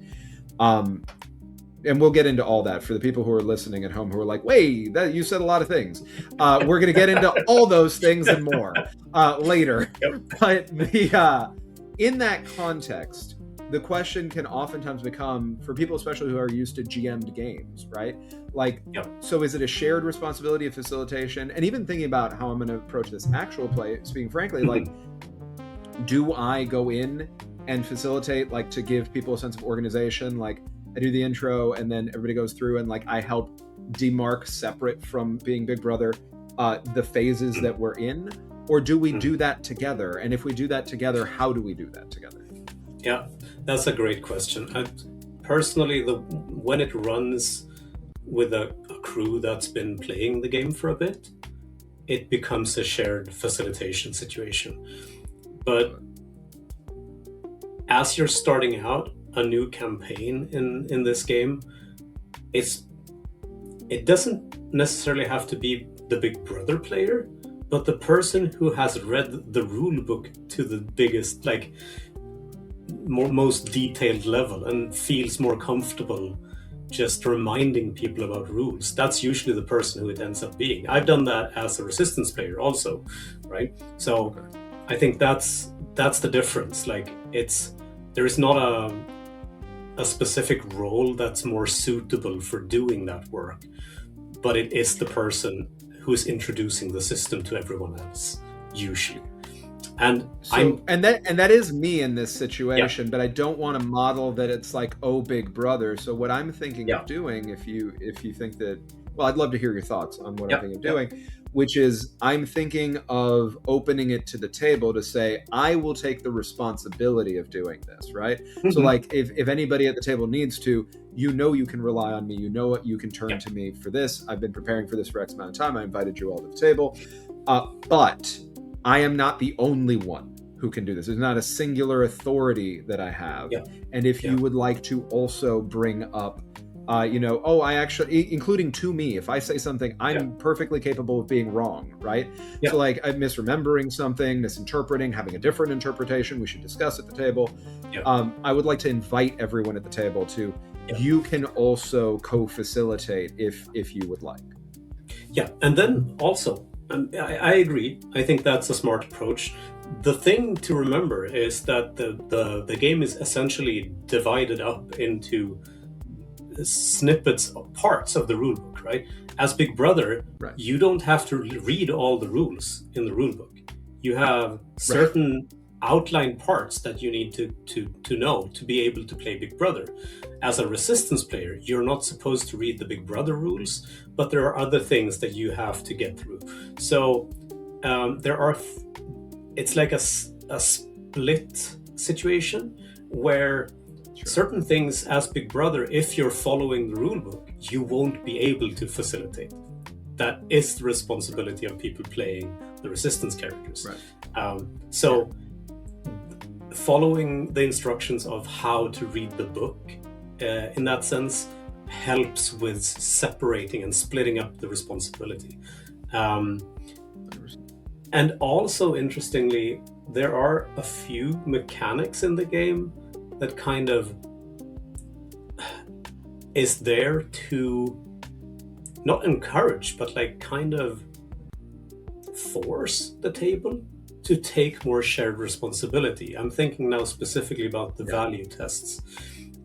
And we'll get into all that for the people who are listening at home who are like, wait, that you said a lot of things. We're going to get into all those things and more later. But in that context, the question can oftentimes become, for people especially who are used to GM'd games, right? Like, so is it a shared responsibility of facilitation? And even thinking about how I'm going to approach this actual play, speaking frankly, like, do I go in and facilitate, like, to give people a sense of organization? Like, I do the intro and then everybody goes through and like I help demarc separate from being Big Brother the phases that we're in, or do we do that together? And if we do that together, how do we do that together? Yeah, that's a great question. Personally, when it runs with a crew that's been playing the game for a bit, it becomes a shared facilitation situation. But as you're starting out a new campaign in this game, it doesn't necessarily have to be the Big Brother player, but the person who has read the rule book to the biggest, like most detailed level and feels more comfortable just reminding people about rules. That's usually the person who it ends up being. I've done that as a Resistance player also, right? So I think that's the difference. Like, there is not a specific role that's more suitable for doing that work, but it is the person who is introducing the system to everyone else, usually. And that is me in this situation, but I don't want to model that it's like, oh, Big Brother. So what I'm thinking of doing, if you think that, well, I'd love to hear your thoughts on what I'm thinking of doing, which is I'm thinking of opening it to the table to say, I will take the responsibility of doing this, right? So like if anybody at the table needs to, you can rely on me, you can turn to me for this. I've been preparing for this for X amount of time. I invited you all to the table. But I am not the only one who can do this. There's not a singular authority that I have. And if you would like to also bring up I actually, including to me, if I say something, I'm perfectly capable of being wrong, right? So like I'm misremembering something, misinterpreting, having a different interpretation, we should discuss at the table. I would like to invite everyone at the table to, you can also co-facilitate if you would like. Yeah, and then also, I agree. I think that's a smart approach. The thing to remember is that the game is essentially divided up into snippets of parts of the rulebook, right? As Big Brother, you don't have to read all the rules in the rulebook. You have certain outline parts that you need to know to be able to play Big Brother. As a Resistance player, you're not supposed to read the Big Brother rules, but there are other things that you have to get through. So it's like a split situation where certain things as Big Brother, if you're following the rule book, you won't be able to facilitate. That is the responsibility of people playing the Resistance characters. So following the instructions of how to read the book in that sense helps with separating and splitting up the responsibility. And also, interestingly, there are a few mechanics in the game that kind of is there to not encourage, but like kind of force the table to take more shared responsibility. I'm thinking now specifically about the value tests.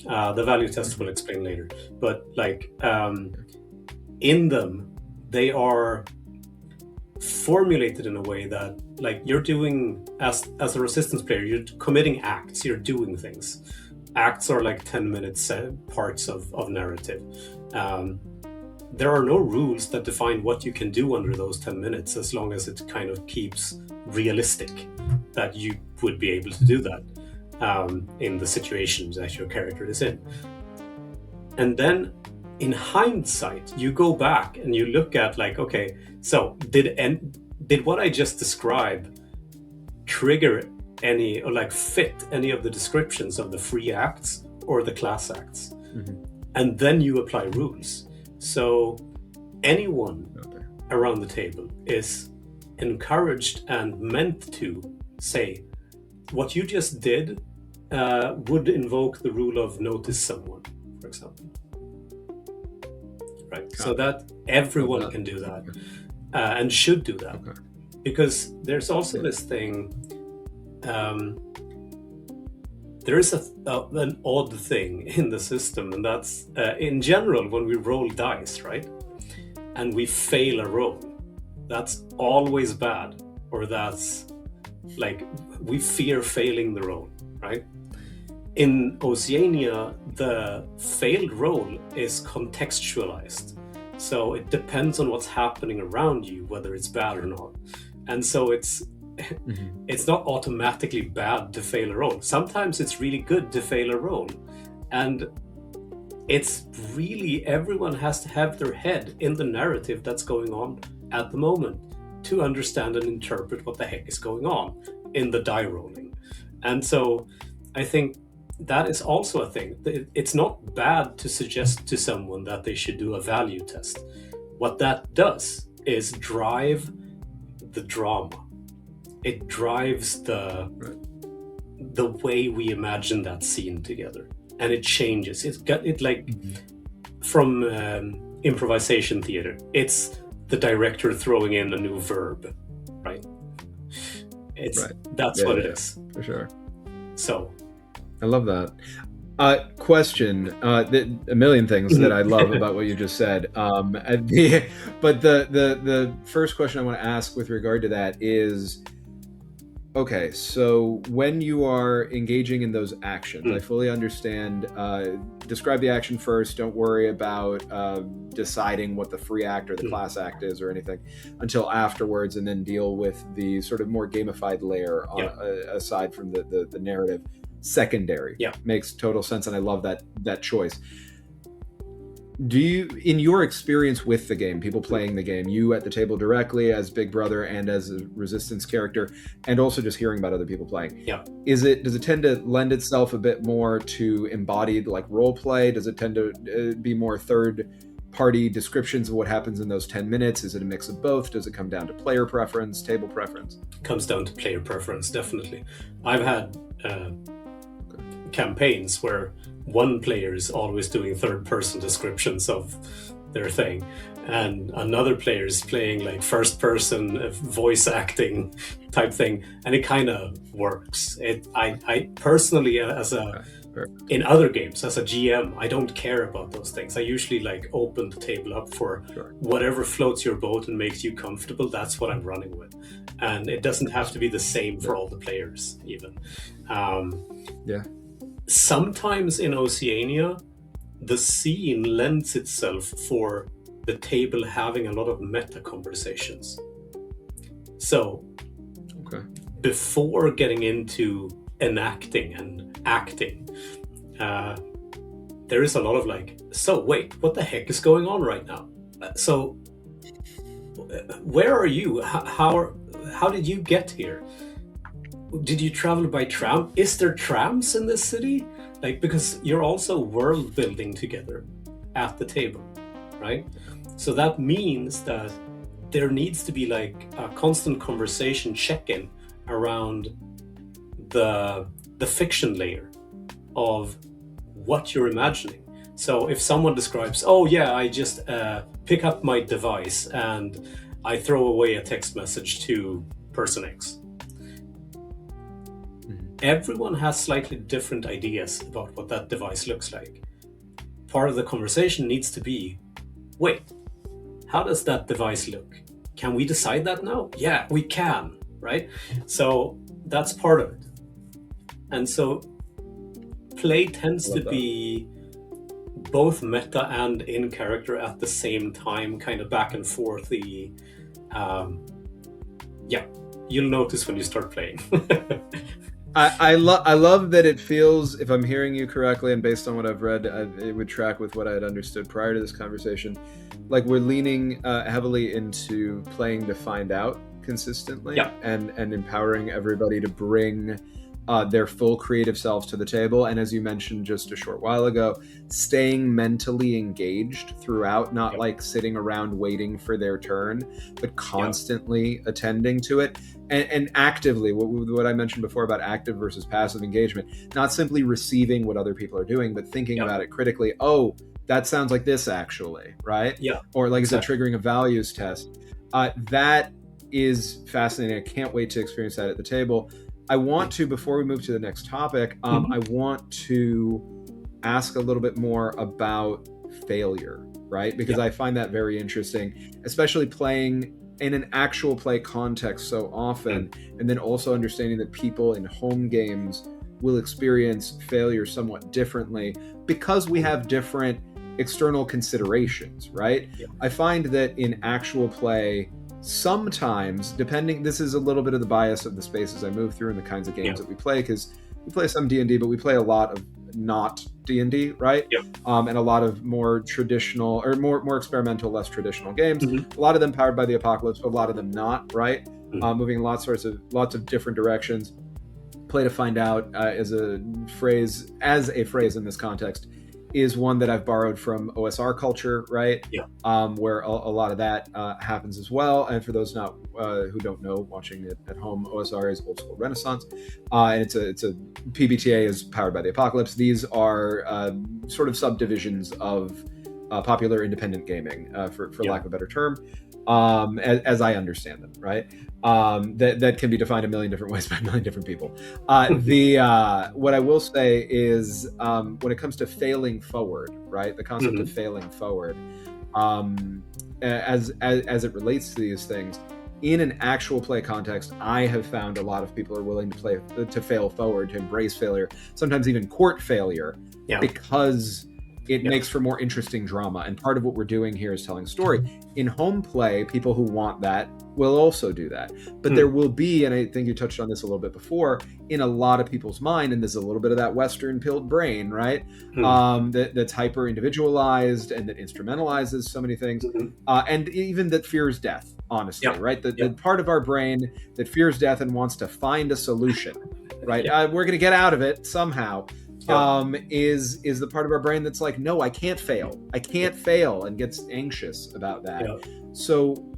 The value tests we'll explain later, but like in them, they are formulated in a way that like you're doing as a Resistance player, you're committing acts, you're doing things. Acts are like 10-minute parts of narrative. There are no rules that define what you can do under those 10 minutes, as long as it kind of keeps realistic that you would be able to do that in the situations that your character is in. And then in hindsight, you go back and you look at like, okay, so did what I just described trigger any or like fit any of the descriptions of the free acts or the class acts? And then you apply rules. So anyone around the table is encouraged and meant to say, what you just did would invoke the rule of notice someone, for example. Right? So that everyone can do that and should do that. Because there's also this thing, there is an odd thing in the system, and that's in general when we roll dice, right? And we fail a roll, that's always bad, or that's like we fear failing the roll, right? In Oceania, the failed roll is contextualized. So it depends on what's happening around you, whether it's bad or not. And so it's not automatically bad to fail a roll. Sometimes it's really good to fail a roll. And it's really, everyone has to have their head in the narrative that's going on at the moment to understand and interpret what the heck is going on in the die rolling. And so I think that is also a thing. It's not bad to suggest to someone that they should do a value test. What that does is drive the drama. It drives the way we imagine that scene together, and it changes. It like from improvisation theater. It's the director throwing in a new verb, right? That's what it is for sure. So I love that. Question, a million things that I love about what you just said. But the first question I want to ask with regard to that is, okay, so when you are engaging in those actions, I fully understand, describe the action first, don't worry about deciding what the free act or the class act is or anything until afterwards, and then deal with the sort of more gamified layer aside from the narrative. Secondary. Makes total sense, and I love that choice. Do you, in your experience with the game, people playing the game, you at the table directly as Big Brother and as a Resistance character, and also just hearing about other people playing, does it tend to lend itself a bit more to embodied like role play? Does it tend to be more third party descriptions of what happens in those 10 minutes? Is it a mix of both? Does it come down to player preference, table preference? Comes down to player preference, definitely. I've had campaigns where one player is always doing third person descriptions of their thing, and another player is playing like first person voice acting type thing, and it kind of works. I personally, as a In other games, as a GM, I don't care about those things. I usually like open the table up for whatever floats your boat and makes you comfortable. That's what I'm running with, and it doesn't have to be the same for all the players. Even sometimes in Oceania, the scene lends itself for the table having a lot of meta conversations. So before getting into enacting and acting, there is a lot of like, so wait, what the heck is going on right now? So where are you? How did you get here? Did you travel by tram? Is there trams in this city? Like, because you're also world building together at the table, right? So that means that there needs to be like a constant conversation check-in around the fiction layer of what you're imagining. So if someone describes, oh yeah, I just pick up my device and I throw away a text message to person X. Everyone has slightly different ideas about what that device looks like. Part of the conversation needs to be, wait, how does that device look? Can we decide that now? Yeah, we can, right? So that's part of it. And so play tends to be both meta and in character at the same time, kind of back and forth. You'll notice when you start playing. I love that it feels, if I'm hearing you correctly, and based on what I've read, it would track with what I had understood prior to this conversation, like we're leaning heavily into playing to find out consistently, and empowering everybody to bring their full creative selves to the table. And as you mentioned just a short while ago, staying mentally engaged throughout, not like sitting around waiting for their turn, but constantly attending to it. And actively, what I mentioned before about active versus passive engagement, not simply receiving what other people are doing, but thinking about it critically. Oh, that sounds like this actually, right? Yeah. Or like, is it triggering a values test? That is fascinating. I can't wait to experience that at the table. I want to, before we move to the next topic, I want to ask a little bit more about failure, right? Because I find that very interesting, especially playing in an actual play context so often, and then also understanding that people in home games will experience failure somewhat differently because we have different external considerations, right? I find that in actual play, sometimes, depending, this is a little bit of the bias of the spaces I move through and the kinds of games that we play, because we play some D&D, but we play a lot of not D&D, right? And a lot of more traditional, or more experimental, less traditional games. A lot of them powered by the apocalypse, but a lot of them not, right? Moving in lots of different directions. Play to find out as a phrase in this context is one that I've borrowed from OSR culture, right? Where a lot of that happens as well. And for those who don't know, watching it at home, OSR is old school Renaissance, and it's a PBTA is powered by the apocalypse. These are sort of subdivisions of popular independent gaming, for lack of a better term, as I understand them, right? That can be defined a million different ways by a million different people. What I will say is, when it comes to failing forward, right? The concept of failing forward, as it relates to these things, in an actual play context, I have found a lot of people are willing to fail forward, to embrace failure, sometimes even court failure, because it makes for more interesting drama. And part of what we're doing here is telling a story. In home play, people who want that will also do that. But there will be, and I think you touched on this a little bit before, in a lot of people's mind, and there's a little bit of that Western pilled brain, right? That's hyper individualized and that instrumentalizes so many things. And even that fears death, honestly, right? The part of our brain that fears death and wants to find a solution, right? We're going to get out of it somehow. Is the part of our brain that's like, no, I can't fail, and gets anxious about that. So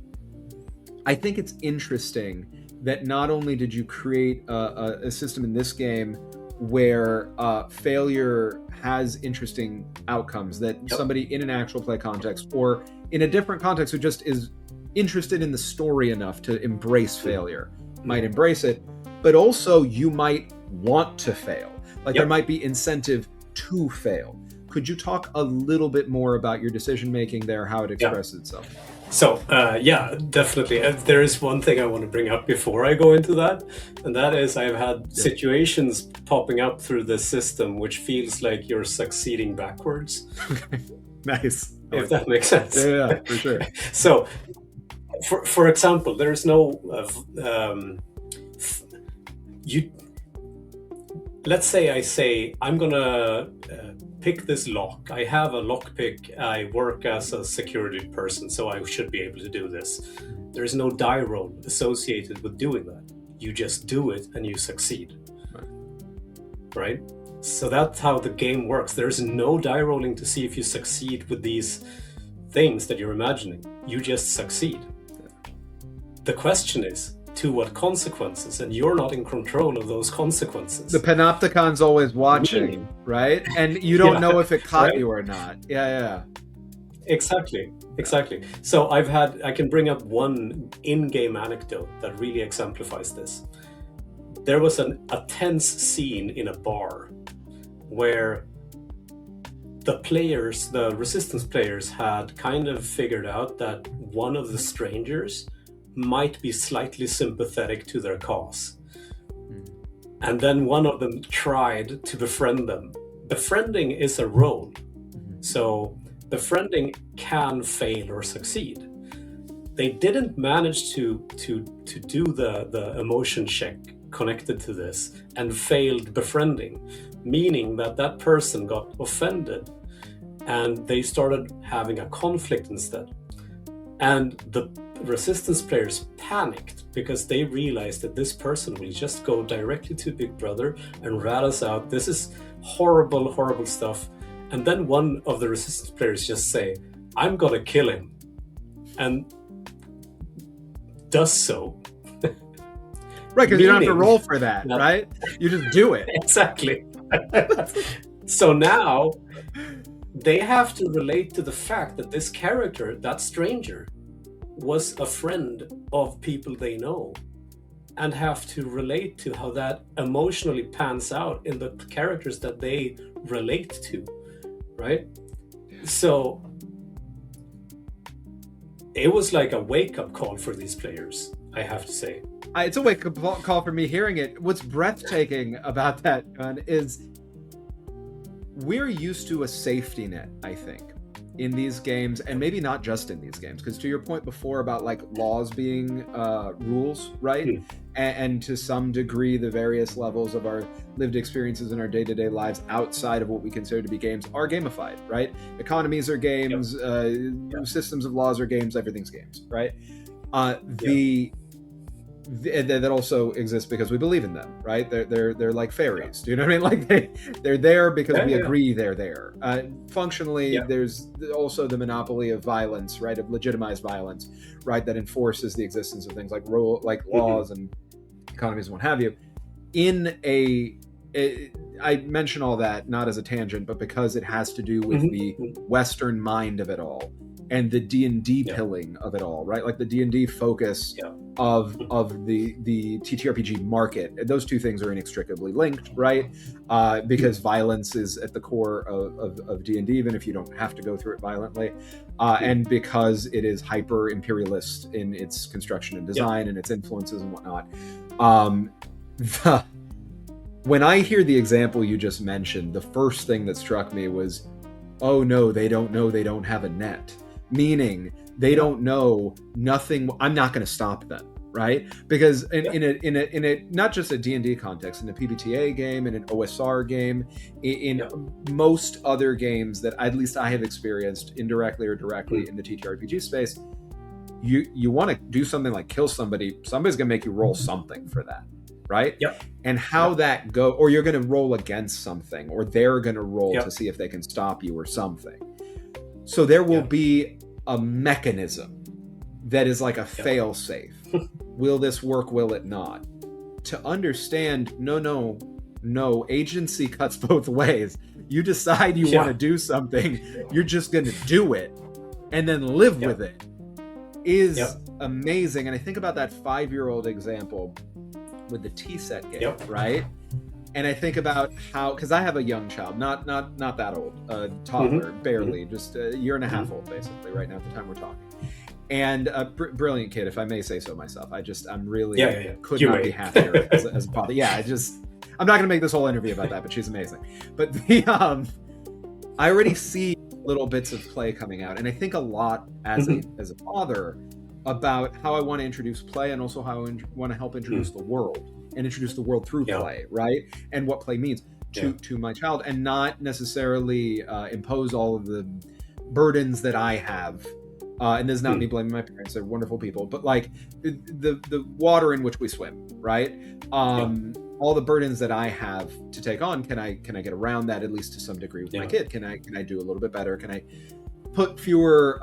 I think it's interesting that not only did you create a system in this game where failure has interesting outcomes, that somebody in an actual play context or in a different context who just is interested in the story enough to embrace failure might embrace it, but also you might want to fail. Like there might be incentive to fail. Could you talk a little bit more about your decision making there, how it expresses itself? So, definitely. There is one thing I want to bring up before I go into that, and that is I've had situations popping up through the system which feels like you're succeeding backwards. Nice. If that makes sense. Yeah, for sure. So, for example, there is no let's say I say I'm gonna pick this lock. I have a lock pick. I work as a security person, so I should be able to do this. There's no die roll associated with doing that. You just do it and you succeed. Right? So that's how the game works. There's no die rolling to see if you succeed with these things that you're imagining. You just succeed. The question is, to what consequences? And you're not in control of those consequences. The panopticon's always watching, right? And you don't know if it caught you or not. Yeah. Exactly. So I can bring up one in-game anecdote that really exemplifies this. There was a tense scene in a bar where the resistance players had kind of figured out that one of the strangers might be slightly sympathetic to their cause. And then one of them tried to befriend them. Befriending is a role. So befriending can fail or succeed. They didn't manage to do the emotion check connected to this and failed befriending, meaning that person got offended and they started having a conflict instead. And the resistance players panicked because they realized that this person will just go directly to Big Brother and rat us out. This is horrible, horrible stuff. And then one of the resistance players just say, I'm gonna kill him. And does so. Right, because you don't have to roll for that, right? You just do it. Exactly. So now they have to relate to the fact that this character, that stranger, was a friend of people they know, and have to relate to how that emotionally pans out in the characters that they relate to, right? So it was like a wake-up call for these players, I have to say. It's a wake-up call for me hearing it. What's breathtaking about that, Johan, is we're used to a safety net, I think, in these games, and maybe not just in these games, because to your point before about like laws being rules, right? And to some degree the various levels of our lived experiences in our day-to-day lives outside of what we consider to be games are gamified, right? Economies are games, systems of laws are games, everything's games, right? That also exists because we believe in them, right? They're like fairies. Do you know what I mean? Like they're there because we agree they're there. Functionally, there's also the monopoly of violence, right? Of legitimized violence, right? That enforces the existence of things like laws and economies and what have you. I mention all that not as a tangent, but because it has to do with the Western mind of it all. And the D&D pilling of it all, right? Like the D&D focus of the ttrpg market. Those two things are inextricably linked, right? Because violence is at the core of D&D, even if you don't have to go through it violently. And because it is hyper imperialist in its construction and design and its influences and whatnot. When I hear the example you just mentioned, the first thing that struck me was, oh no, they don't know they don't have a net. Meaning they don't know nothing. I'm not going to stop them, right? Because in a not just a D&D context, in a PBTA game, in an OSR game, in most other games that at least I have experienced indirectly or directly in the TTRPG space, you want to do something like kill somebody. Somebody's going to make you roll something for that, right? And how that go, or you're going to roll against something, or they're going to roll to see if they can stop you or something. So there will be a mechanism that is like a fail-safe. Will this work? Will it not? To understand, no, agency cuts both ways. You decide you want to do something, you're just going to do it and then live with it is amazing. And I think about that 5-year-old example with the T-set game, right? And I think about how, because I have a young child, not that old, a toddler, barely, just a year and a half old, basically, right now at the time we're talking. And a brilliant kid, if I may say so myself. I'm really could not be happier as a father. Yeah, I'm not going to make this whole interview about that, but she's amazing. But I already see little bits of play coming out, and I think a lot as a father about how I want to introduce play, and also how I want to help introduce the world, and introduce the world through play, right? And what play means to my child, and not necessarily impose all of the burdens that I have. And this is not me blaming my parents; they're wonderful people. But like the water in which we swim, right? All the burdens that I have to take on, can I get around that at least to some degree with my kid? Can I do a little bit better? Can I put fewer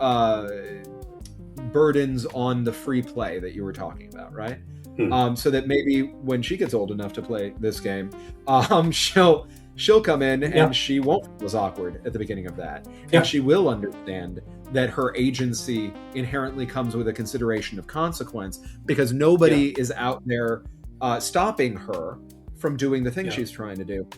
burdens on the free play that you were talking about, right? So that maybe when she gets old enough to play this game, she'll come in and she won't feel as awkward at the beginning of that. And she will understand that her agency inherently comes with a consideration of consequence, because nobody is out there stopping her from doing the thing she's trying to do.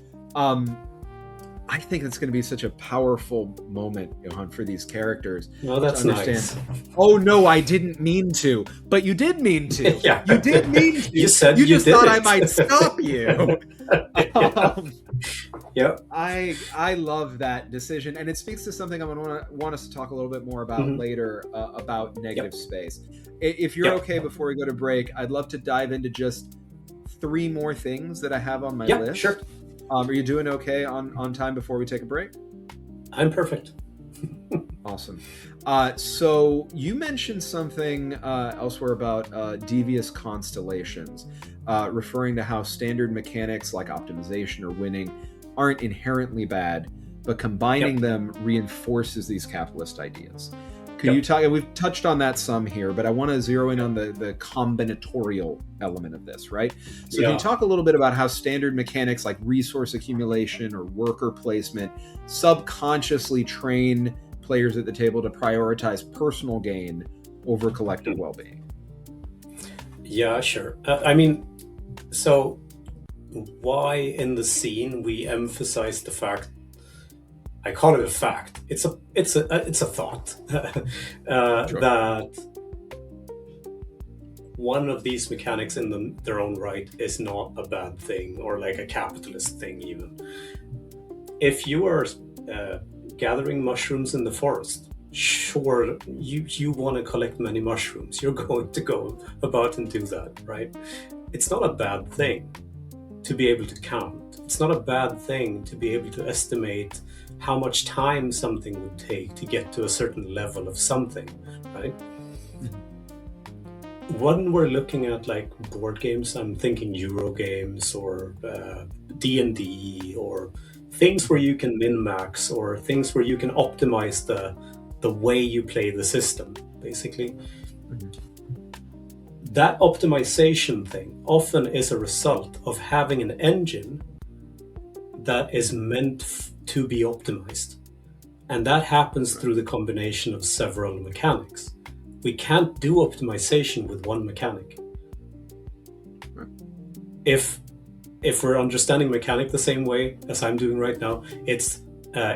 I think it's going to be such a powerful moment, Johan, for these characters. Oh, that's nice. Oh no, I didn't mean to, but you did mean to. You did mean to. You said you just thought it. I might stop you. Yep. I love that decision, and it speaks to something I'm going to want us to talk a little bit more about later, about negative space. If you're okay, before we go to break, I'd love to dive into just 3 more things that I have on my list. Sure. Are you doing okay on time before we take a break? I'm perfect. Awesome. So you mentioned something elsewhere about devious constellations, referring to how standard mechanics like optimization or winning aren't inherently bad, but combining them reinforces these capitalist ideas. Could you talk? We've touched on that some here, but I want to zero in on the combinatorial element of this, right? So can you talk a little bit about how standard mechanics like resource accumulation or worker placement subconsciously train players at the table to prioritize personal gain over collective well-being? Yeah, sure. I mean, so why in the scene we emphasize the fact, I call it a fact, it's a thought that one of these mechanics in their own right is not a bad thing, or like a capitalist thing even. If you are gathering mushrooms in the forest, sure, you want to collect many mushrooms, you're going to go about and do that, right? It's not a bad thing to be able to count. It's not a bad thing to be able to estimate how much time something would take to get to a certain level of something, right? When we're looking at like board games, I'm thinking Euro games or D&D, or things where you can min-max, or things where you can optimize the way you play the system, basically. That optimization thing often is a result of having an engine that is meant to be optimized. And that happens through the combination of several mechanics. We can't do optimization with one mechanic. If we're understanding mechanic the same way as I'm doing right now, it's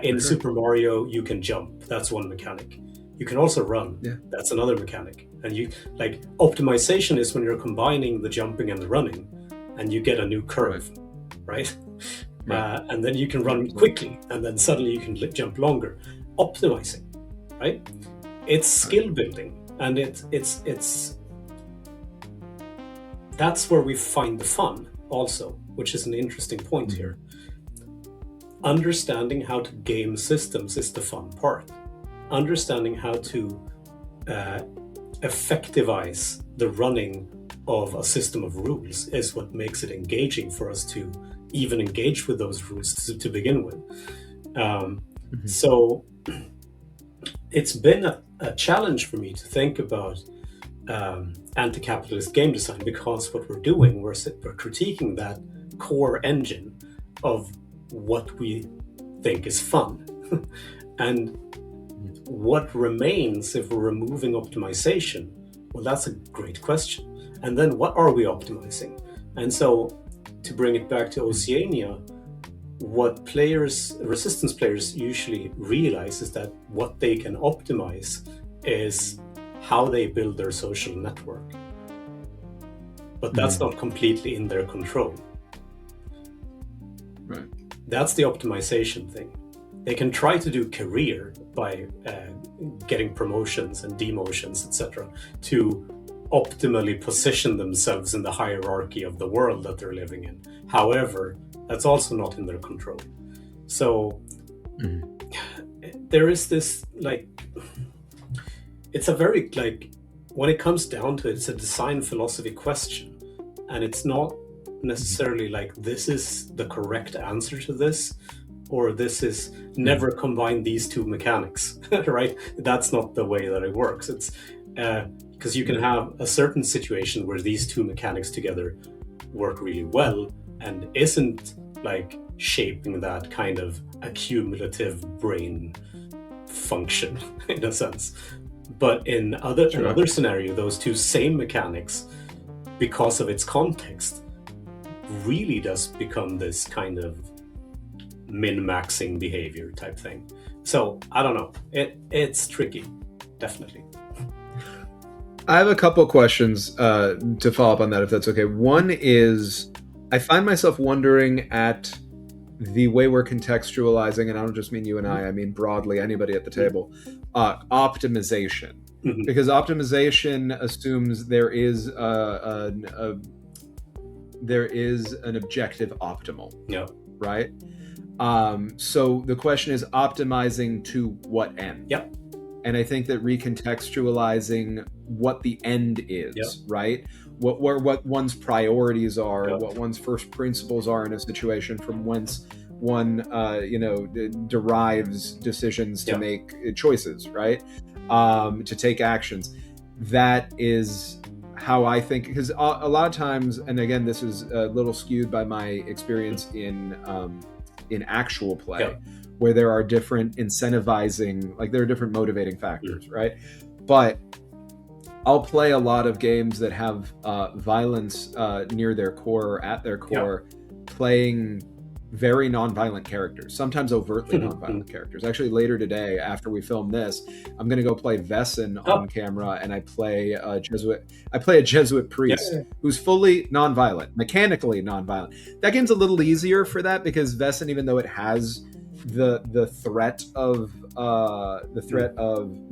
in Super Mario, you can jump. That's one mechanic. You can also run. That's another mechanic. And you like optimization is when you're combining the jumping and the running, and you get a new curve, right? And then you can run quickly, and then suddenly you can jump longer. Optimizing, right? It's skill building, and it's that's where we find the fun also, which is an interesting point here. Understanding how to game systems is the fun part. Understanding how to effectivize the running of a system of rules is what makes it engaging for us to even engage with those rules to begin with. So it's been a challenge for me to think about anti-capitalist game design, because what we're doing, we're critiquing that core engine of what we think is fun. And what remains if we're removing optimization? Well, that's a great question. And then what are we optimizing? And so to bring it back to Oceania, what resistance players usually realize is that what they can optimize is how they build their social network. But that's not completely in their control. Right. That's the optimization thing. They can try to do career by getting promotions and demotions, etc., to optimally position themselves in the hierarchy of the world that they're living in. However, that's also not in their control. So there is this, like, it's a very, like, when it comes down to it, it's a design philosophy question. And it's not necessarily like this is the correct answer to this, or this is never combine these two mechanics, right? That's not the way that it works. It's because you can have a certain situation where these two mechanics together work really well and isn't like shaping that kind of accumulative brain function in a sense. But in another scenario, those two same mechanics, because of its context, really does become this kind of min-maxing behavior type thing. So I don't know. It's tricky, definitely. I have a couple questions to follow up on that, if that's okay. One is, I find myself wondering at the way we're contextualizing, and I don't just mean you and I mean broadly anybody at the table, optimization. Because optimization assumes there is an objective optimal. Yeah. Right? So the question is optimizing to what end? Yep. And I think that recontextualizing what the end is, right? What one's priorities are, what one's first principles are in a situation, from whence one derives decisions to make choices, right? To take actions. That is how I think, because a lot of times, and again, this is a little skewed by my experience in actual play, where there are different incentivizing, like there are different motivating factors, right? But I'll play a lot of games that have violence near their core or at their core, playing very non-violent characters, sometimes overtly non-violent characters. Actually, later today, after we film this, I'm going to go play Vesson on camera, and I play a Jesuit priest who's fully non-violent, mechanically non-violent. That game's a little easier for that because Vesson, even though it has the threat of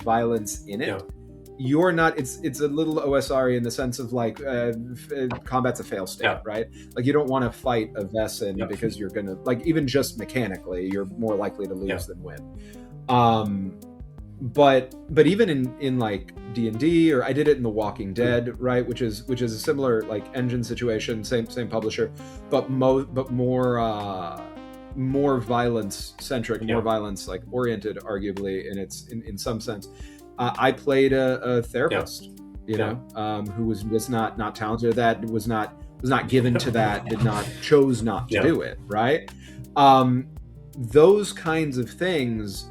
violence in it, you're not, it's a little OSR in the sense of like combat's a fail state, right? Like you don't want to fight a Vesson because you're gonna, like, even just mechanically you're more likely to lose than win. But even in like D&D, or I did it in The Walking Dead, right, which is a similar like engine situation, same publisher, but more violence centric, more violence like oriented, arguably, and it's in some sense. I played a therapist, who was not talented at that, was not given to that, chose not to do it, right? Those kinds of things,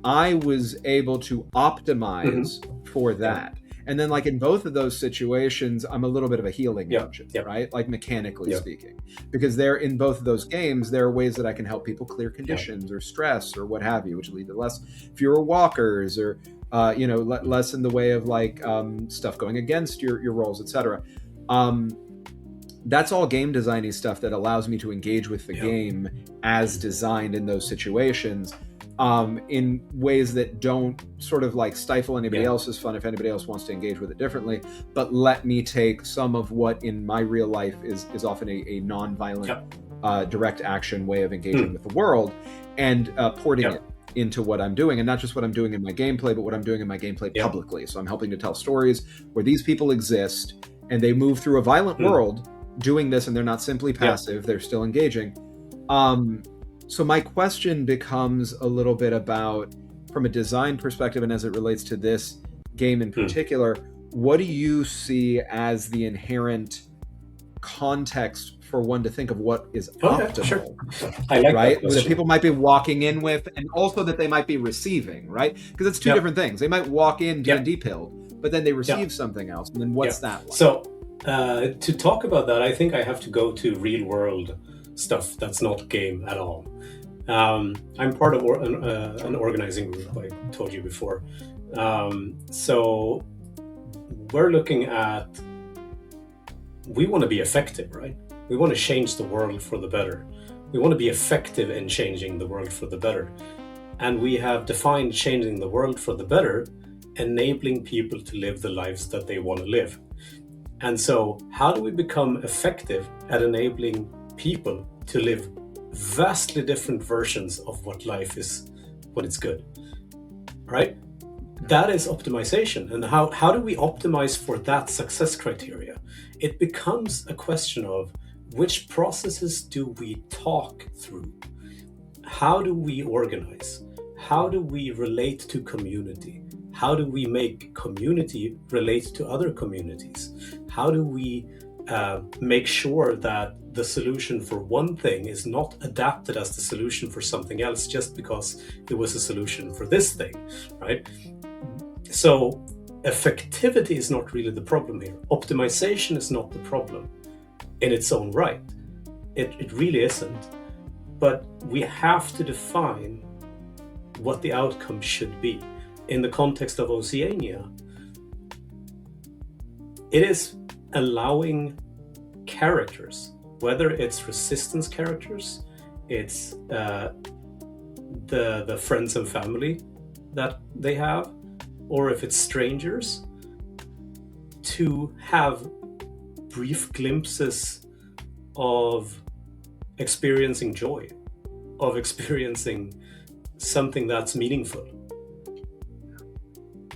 I was able to optimize for that. And then, like in both of those situations, I'm a little bit of a healing engine, right? Like mechanically speaking, because there, in both of those games, there are ways that I can help people clear conditions or stress or what have you, which lead to fewer walkers, or less in the way of like stuff going against your roles, etc. That's all game designy stuff that allows me to engage with the game as designed in those situations, in ways that don't sort of like stifle anybody else's fun if anybody else wants to engage with it differently, but let me take some of what in my real life is often a non-violent direct action way of engaging with the world, and porting it into what I'm doing, and not just what I'm doing in my gameplay, but what I'm doing in my gameplay publicly. So I'm helping to tell stories where these people exist and they move through a violent world doing this, and they're not simply passive, they're still engaging. So my question becomes a little bit about, from a design perspective, and as it relates to this game in particular, what do you see as the inherent context for one to think of what is optimal? Sure. I like right? That people might be walking in with, and also that they might be receiving, right? Because it's two different things. They might walk in D&D pilled, but then they receive something else, and then what's that like? So To talk about that, I think I have to go to real world stuff that's not game at all. I'm part of an organizing group, I told you before. So we're looking at, we want to be effective, right? We want to change the world for the better. We want to be effective in changing the world for the better. And we have defined changing the world for the better, enabling people to live the lives that they want to live. And so how do we become effective at enabling people to live vastly different versions of what life is when it's good, right? That is optimization. And how do we optimize for that success criteria? It becomes a question of which processes do we talk through? How do we organize? How do we relate to community? How do we make community relate to other communities? How do we make sure that the solution for one thing is not adapted as the solution for something else just because it was a solution for this thing, right? So effectivity is not really the problem here. Optimization is not the problem in its own right. It really isn't. But we have to define what the outcome should be. In the context of Oceania, it is allowing characters, whether it's resistance characters, it's the friends and family that they have, or if it's strangers, to have brief glimpses of experiencing joy, of experiencing something that's meaningful.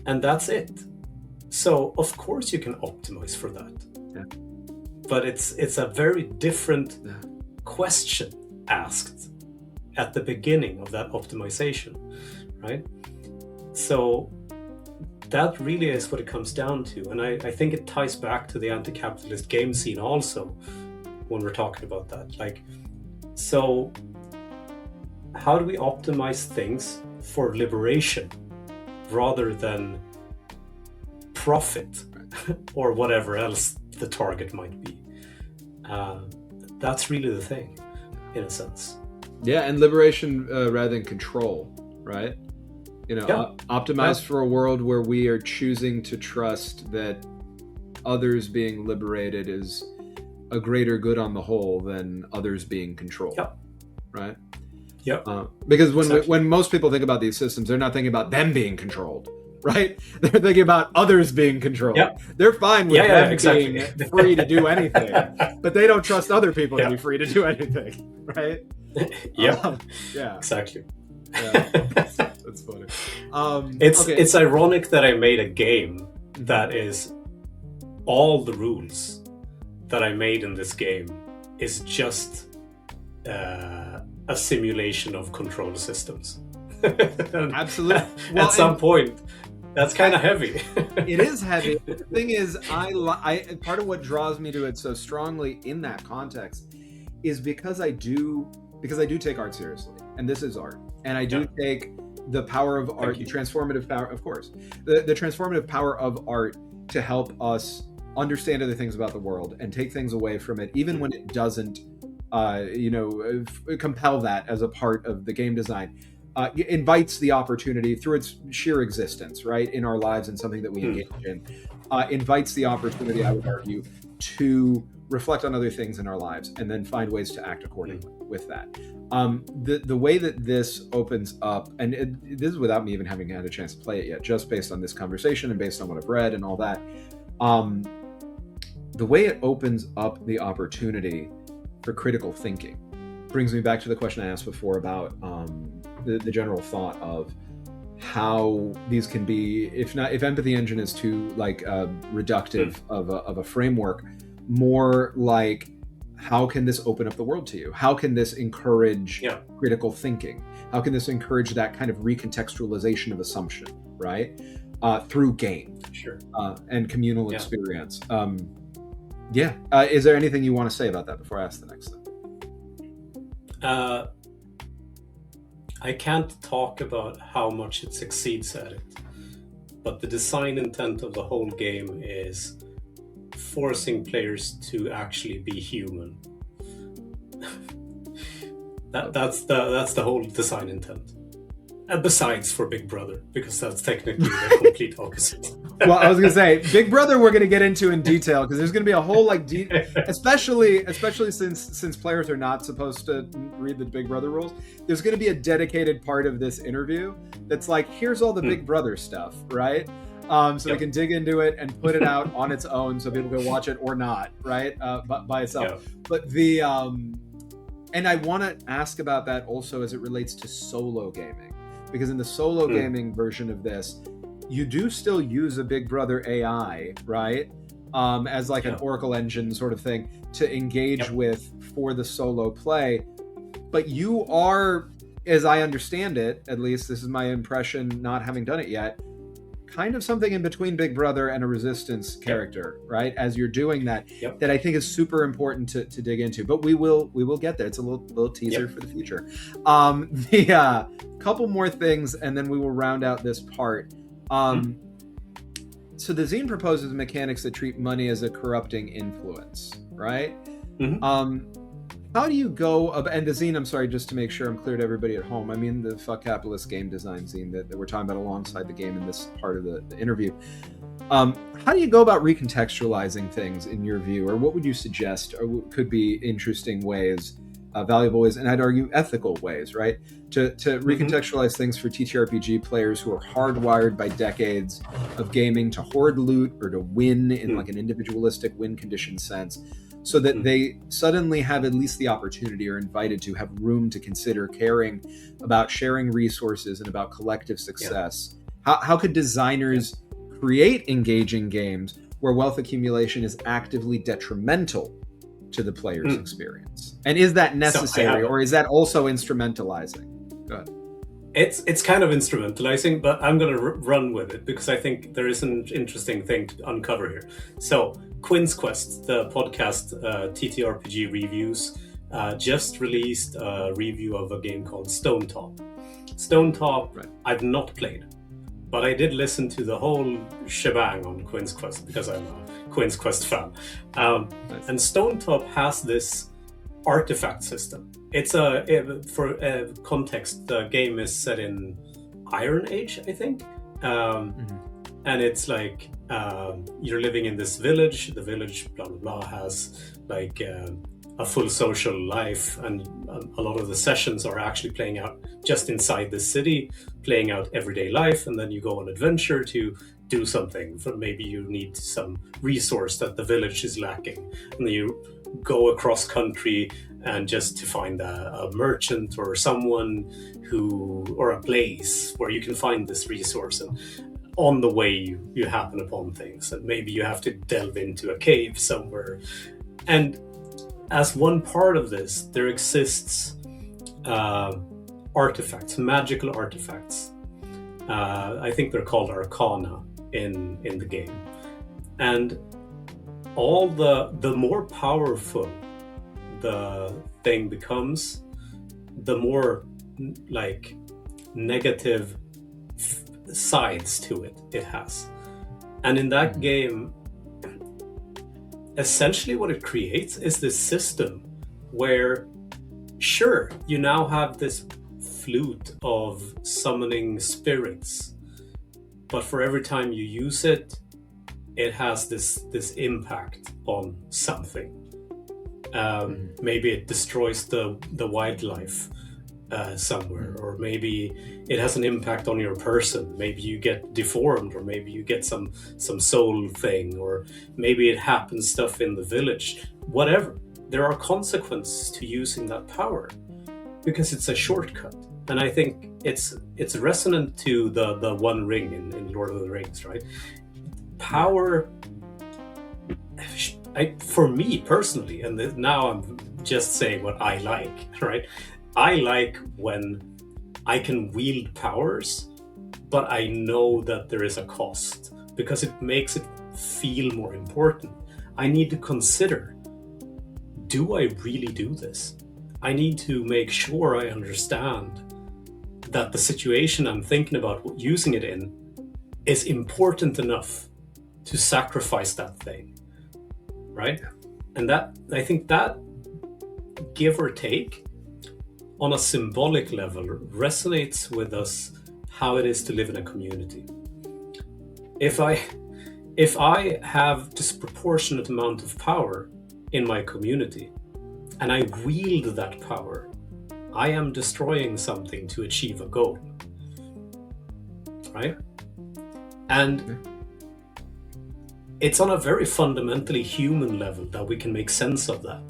And that's it. So of course you can optimize for that. Yeah. But it's a very different question asked at the beginning of that optimization, right? So that really is what it comes down to. And I think it ties back to the anti-capitalist game scene also when we're talking about that. Like, so how do we optimize things for liberation rather than profit or whatever else the target might be? That's really the thing, in a sense. Yeah, and liberation rather than control, right? You know, optimize for a world where we are choosing to trust that others being liberated is a greater good on the whole than others being controlled, right? Yep. Because when most people think about these systems, they're not thinking about them being controlled, right? They're thinking about others being controlled. Yep. They're fine with them being free to do anything, but they don't trust other people to be free to do anything, right? Yeah. Yeah. Exactly. Yeah. That's funny. It's ironic that I made a game that is all the rules that I made in this game is just a simulation of control systems. Absolutely. Well, at some point, that's kind of heavy. It is heavy. The thing is, I part of what draws me to it so strongly in that context is because I do take art seriously, and this is art, and I do take the power of art, the transformative power, of course, the transformative power of art to help us understand other things about the world and take things away from it, even when it doesn't, compel that as a part of the game design. It invites the opportunity through its sheer existence, right, in our lives and something that we engage in, invites the opportunity, I would argue, to reflect on other things in our lives and then find ways to act accordingly with that. The way that this opens up, and this is without me even having had a chance to play it yet, just based on this conversation and based on what I've read and all that, the way it opens up the opportunity for critical thinking brings me back to the question I asked before about the general thought of how these can be, if empathy engine is too reductive of a framework, more like, how can this open up the world to you? How can this encourage critical thinking? How can this encourage that kind of recontextualization of assumption, right? Through game and communal experience. Is there anything you want to say about that before I ask the next thing? I can't talk about how much it succeeds at it, but the design intent of the whole game is forcing players to actually be human. That's the whole design intent. And besides for Big Brother, because that's technically the complete opposite. Well, I was gonna say Big Brother we're gonna get into in detail, because there's gonna be a whole especially since players are not supposed to read the Big Brother rules. There's gonna be a dedicated part of this interview that's like, here's all the Big Brother stuff, right? So we can dig into it and put it out on its own, so people can watch it or not, right? By itself. But the and I want to ask about that also as it relates to solo gaming, because in the solo gaming version of this, you do still use a Big Brother AI, right? As like an Oracle engine sort of thing to engage with for the solo play. But you are, as I understand it, at least this is my impression not having done it yet, kind of something in between Big Brother and a Resistance character, right? As you're doing that, that I think is super important to dig into. But we will get there. It's a little teaser for the future. The couple more things, and then we will round out this part. So the zine proposes mechanics that treat money as a corrupting influence, right? How do you go and the zine, I'm sorry, just to make sure I'm clear to everybody at home, I mean the Fuck Capitalist game design zine that we're talking about alongside the game in this part of the interview. How do you go about recontextualizing things in your view, or what would you suggest, or what could be interesting ways, valuable ways, and I'd argue ethical ways, right? To recontextualize things for TTRPG players who are hardwired by decades of gaming to hoard loot or to win in like an individualistic win condition sense, so that they suddenly have at least the opportunity or invited to have room to consider caring about sharing resources and about collective success. How could designers create engaging games where wealth accumulation is actively detrimental to the player's experience? And is that necessary, or is that also instrumentalizing? Go ahead. It's kind of instrumentalizing, but I'm going to run with it because I think there is an interesting thing to uncover here. So Quinn's Quest, the podcast TTRPG Reviews, just released a review of a game called Stone Top. Stone Top, I've not played, but I did listen to the whole shebang on Quinn's Quest because I'm a Quinn's Quest fan. And Stone Top has this artifact system. It's for context, the game is set in Iron Age, I think. And it's like you're living in this village. The village, blah blah blah, has like a full social life, and a lot of the sessions are actually playing out just inside the city, playing out everyday life, and then you go on adventure to do something. Maybe you need some resource that the village is lacking, and then you go across country and just to find a merchant or someone or a place where you can find this resource. And on the way you happen upon things, and maybe you have to delve into a cave somewhere. And as one part of this, there exists artifacts, magical artifacts. I think they're called arcana in the game. And all the more powerful the thing becomes, the more like negative sides to it has. And in that game, essentially what it creates is this system where, sure, you now have this flute of summoning spirits, but for every time you use it, it has this impact on something. Maybe it destroys the wildlife somewhere, or maybe it has an impact on your person. Maybe you get deformed, or maybe you get some soul thing, or maybe it happens stuff in the village. Whatever. There are consequences to using that power because it's a shortcut. And I think it's resonant to the One Ring in Lord of the Rings, right? Power, for me personally, and now I'm just saying what I like, right? I like when I can wield powers, but I know that there is a cost because it makes it feel more important. I need to consider, do I really do this? I need to make sure I understand that the situation I'm thinking about using it in is important enough to sacrifice that thing. right? And that, I think that, give or take, on a symbolic level, resonates with us how it is to live in a community. If I have disproportionate amount of power in my community and I wield that power, I am destroying something to achieve a goal, right? And it's on a very fundamentally human level that we can make sense of that.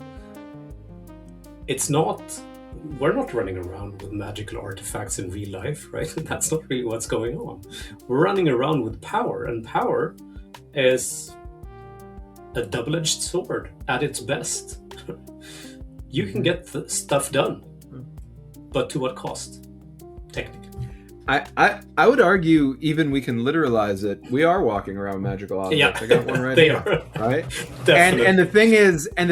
We're not running around with magical artifacts in real life, right? That's not really what's going on. We're running around with power, and power is a double-edged sword at its best. You can get stuff done, but to what cost, technically? I would argue even we can literalize it. We are walking around with magical objects. Yeah, I got one right they here, are. right? Definitely. And the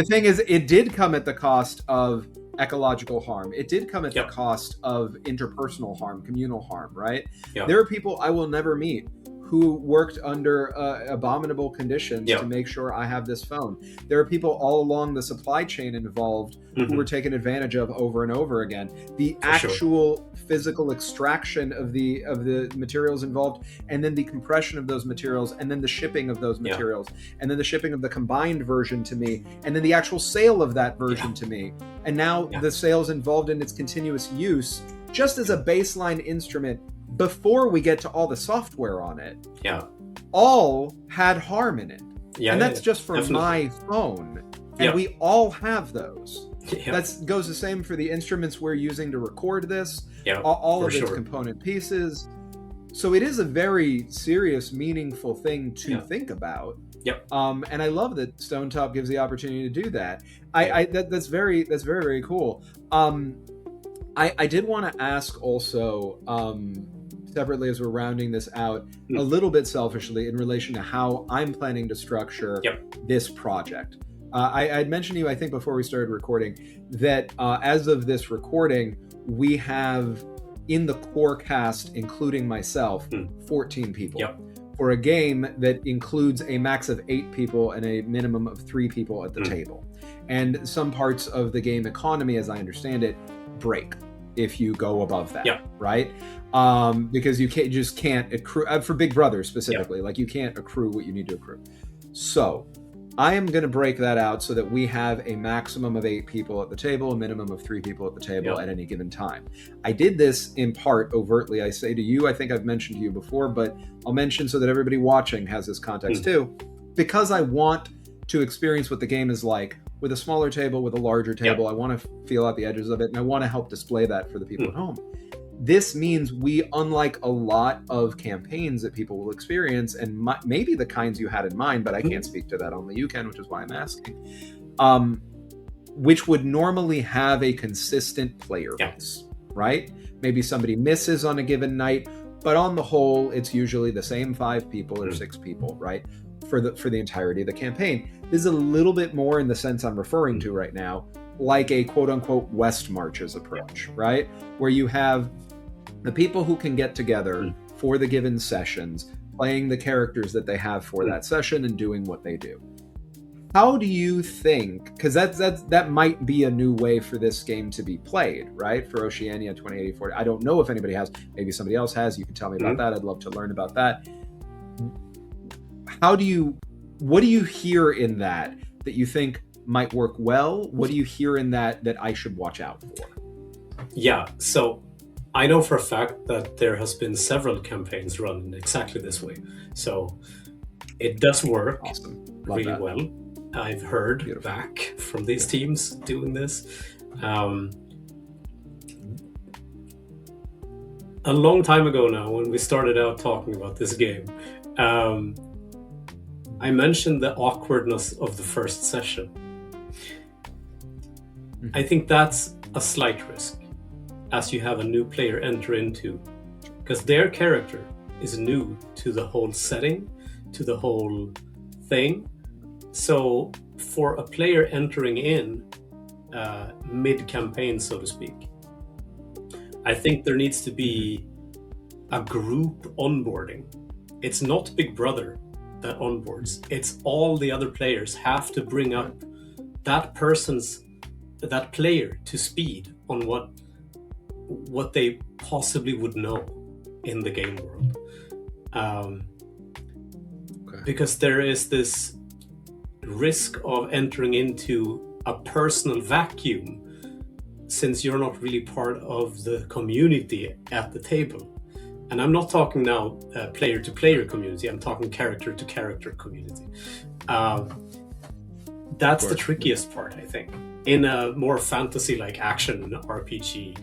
thing is, it did come at the cost of ecological harm. It did come at the cost of interpersonal harm, communal harm, right? Yeah. There are people I will never meet who worked under abominable conditions to make sure I have this phone. There are people all along the supply chain involved who were taken advantage of over and over again. The actual physical extraction of the materials involved, and then the compression of those materials, and then the shipping of those materials, and then the shipping of the combined version to me, and then the actual sale of that version to me. And now the sales involved in its continuous use, just as a baseline instrument, before we get to all the software on it, all had harm in it. And that's just for my phone. And we all have those. That goes the same for the instruments we're using to record this, all of its component pieces. So it is a very serious, meaningful thing to think about. And I love that Stone Top gives the opportunity to do that. That's very, very cool. I did want to ask also, separately as we're rounding this out, a little bit selfishly in relation to how I'm planning to structure this project. I had mentioned to you, I think before we started recording, that as of this recording, we have in the core cast, including myself, 14 people. For a game that includes a max of 8 people and a minimum of 3 people at the table. And some parts of the game economy, as I understand it, break if you go above that, right? Because you just can't accrue, for Big Brother specifically, like you can't accrue what you need to accrue. So I am going to break that out so that we have a maximum of 8 people at the table, a minimum of 3 people at the table at any given time. I did this in part overtly. I say to you, I think I've mentioned to you before, but I'll mention so that everybody watching has this context too, because I want to experience what the game is like with a smaller table, with a larger table. I want to feel out the edges of it, and I want to help display that for the people at home. This means we, unlike a lot of campaigns that people will experience, and maybe the kinds you had in mind, but I can't speak to that, only you can, which is why I'm asking, which would normally have a consistent player base, right? Maybe somebody misses on a given night, but on the whole, it's usually the same 5 people or 6 people, right? For the entirety of the campaign. This is a little bit more in the sense I'm referring to right now, like a quote-unquote West Marches approach, right? Where you have the people who can get together for the given sessions, playing the characters that they have for that session and doing what they do. How do you think, because that might be a new way for this game to be played, right? For Oceania 2084. I don't know if anybody has, maybe somebody else has. You can tell me about that. I'd love to learn about that. What do you hear in that you think might work well? What do you hear in that I should watch out for? Yeah, so I know for a fact that there has been several campaigns run exactly this way. So it does work really well. I've heard back from these teams doing this. A long time ago now, when we started out talking about this game, I mentioned the awkwardness of the first session. I think that's a slight risk as you have a new player enter into, because their character is new to the whole setting, to the whole thing. So for a player entering in mid-campaign, so to speak, I think there needs to be a group onboarding. It's not Big Brother onboards. It's all the other players have to bring up that player to speed on what they possibly would know in the game world. Because there is this risk of entering into a personal vacuum, since you're not really part of the community at the table. And I'm not talking now player-to-player community, I'm talking character-to-character community. That's the trickiest part, I think. In a more fantasy-like action RPG,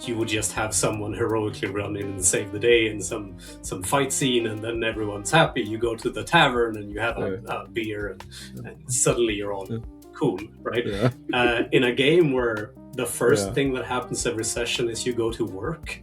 you would just have someone heroically run in and save the day in some fight scene, and then everyone's happy. You go to the tavern and you have a beer, and suddenly you're all cool, right? Yeah. In a game where the first thing that happens every session is you go to work.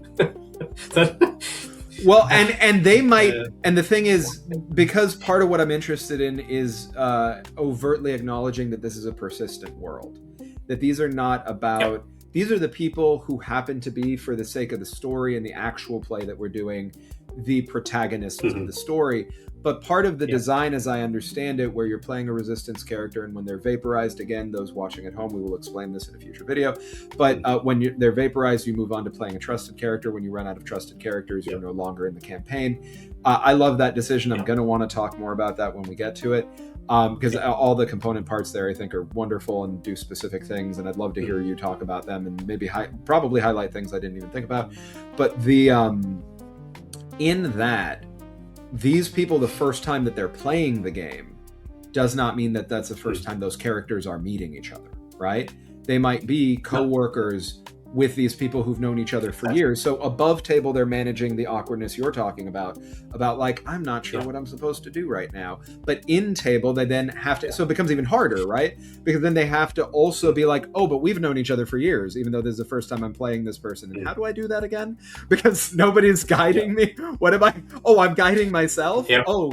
Well, and they might, and the thing is, because part of what I'm interested in is overtly acknowledging that this is a persistent world, that these are not about, these are the people who happen to be, for the sake of the story and the actual play that we're doing, the protagonists of the story. But part of the design, as I understand it, where you're playing a resistance character, and when they're vaporized, again, those watching at home, we will explain this in a future video, but when they're vaporized, you move on to playing a trusted character. When you run out of trusted characters, you're no longer in the campaign. I love that decision. I'm going to want to talk more about that when we get to it, because all the component parts there, I think, are wonderful and do specific things, and I'd love to hear you talk about them and maybe probably highlight things I didn't even think about. But the in that, these people, the first time that they're playing the game does not mean that that's the first time those characters are meeting each other, right? They might be co-workers with these people who've known each other for years. So above table, they're managing the awkwardness you're talking about like, I'm not sure what I'm supposed to do right now. But in table, they then have to, so it becomes even harder, right? Because then they have to also be like, oh, but we've known each other for years, even though this is the first time I'm playing this person. And how do I do that again? Because nobody's guiding me. What am I? Oh, I'm guiding myself? Oh,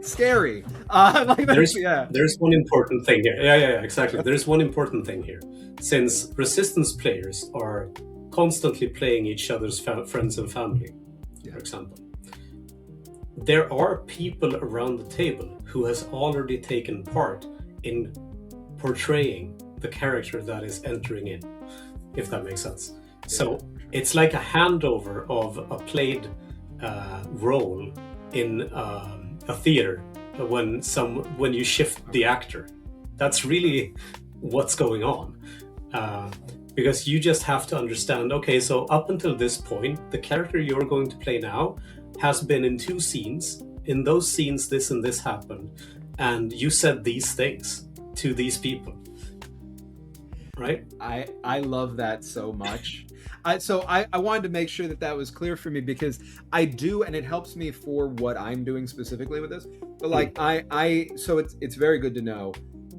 scary. There's one important thing here. Yeah, exactly. There's one important thing here. Since resistance players are constantly playing each other's friends and family, for example, there are people around the table who has already taken part in portraying the character that is entering in, if that makes sense. So it's like a handover of a played role in a theater when you shift the actor. That's really what's going on. Because you just have to understand, okay, so up until this point, the character you're going to play now has been in 2 scenes. In those scenes, this and this happened. And you said these things to these people. Right? I love that so much. I wanted to make sure that was clear for me, because I do, and it helps me for what I'm doing specifically with this. But like so it's very good to know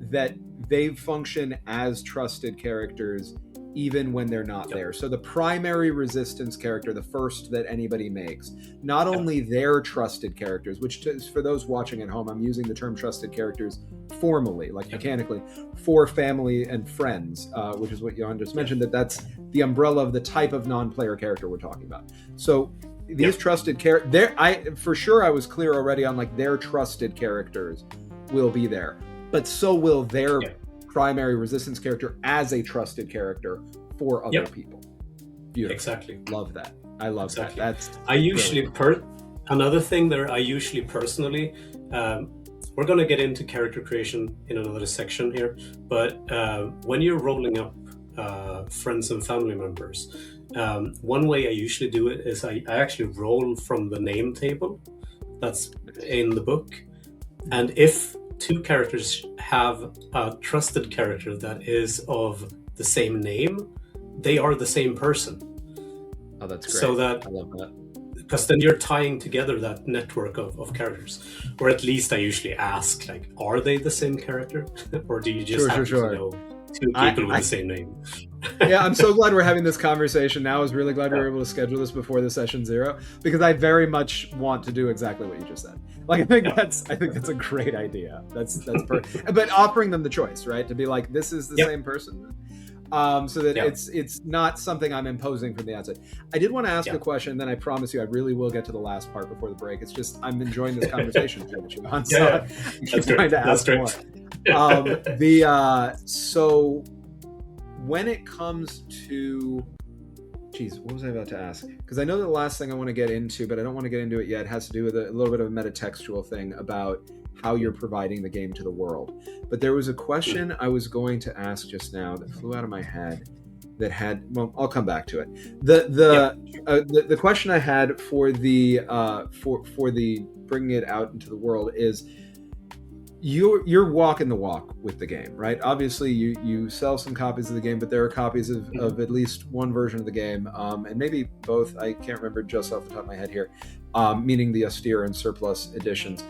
that they function as trusted characters even when they're not there. So the primary resistance character, the first that anybody makes, not only they're trusted characters, which for those watching at home, I'm using the term trusted characters formally, like mechanically, for family and friends, which is what Johan just mentioned, that's the umbrella of the type of non-player character we're talking about. So these trusted characters, for sure I was clear already on like their trusted characters will be there, but so will their primary resistance character as a trusted character for other people. Beautiful. Exactly. Love that. I love that. That's another thing that I usually personally, we're going to get into character creation in another section here, but when you're rolling up friends and family members, one way I usually do it is I actually roll from the name table that's in the book, and if 2 characters have a trusted character that is of the same name, they are the same person. Oh, that's great. So that, I love that. Because then you're tying together that network of characters. Or at least I usually ask, like, are they the same character? Or do you just have to know 2 people with the same name? Yeah, I'm so glad we're having this conversation now. I was really glad we were able to schedule this before the session 0, because I very much want to do exactly what you just said. Like, I think that's a great idea. That's perfect. But offering them the choice, right? To be like, this is the same person. so that Yeah. it's not something I'm imposing from the outside. I did want to ask Yeah. a question, then I promise you I really will get to the last part before the break. It's just I'm enjoying this conversation too much, Johan, so Yeah. I keep That's trying great. to That's ask great. more. So when it comes to, geez, what was I about to ask? Because I know the last thing I want to get into, but I don't want to get into it yet, has to do with a little bit of a metatextual thing about how you're providing the game to the world. But there was a question I was going to ask just now that flew out of my head that had, well, I'll come back to it. The question I had for the bringing it out into the world is, you're walking the walk with the game, right? Obviously you sell some copies of the game, but there are copies of at least one version of the game, and maybe both, I can't remember just off the top of my head here, meaning the austere and surplus editions,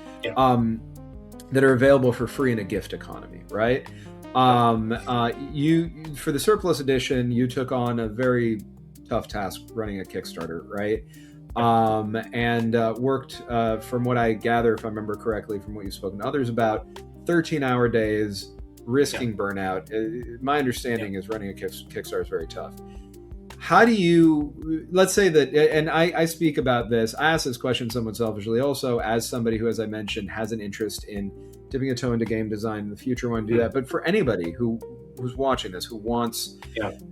that are available for free in a gift economy, right? You for the surplus edition, you took on a very tough task running a Kickstarter, right? And worked, from what I gather, if I remember correctly, from what you've spoken to others about, 13-hour days, risking burnout. My understanding is running a Kickstarter is very tough. How do you, let's say that, and I speak about this, I ask this question somewhat selfishly also, as somebody who, as I mentioned, has an interest in dipping a toe into game design in the future, want to do that. But for anybody who's watching this, who wants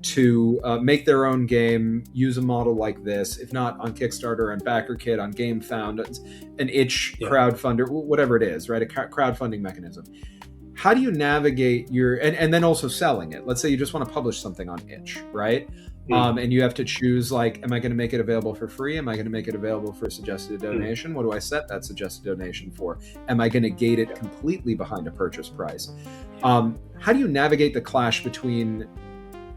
to make their own game, use a model like this, if not on Kickstarter, on BackerKit, on GameFound, an itch crowdfunder, whatever it is, right? A crowdfunding mechanism. How do you navigate your, and then also selling it? Let's say you just want to publish something on itch, right? And you have to choose, like, am I going to make it available for free? Am I going to make it available for suggested donation? What do I set that suggested donation for? Am I going to gate it completely behind a purchase price? How do you navigate the clash between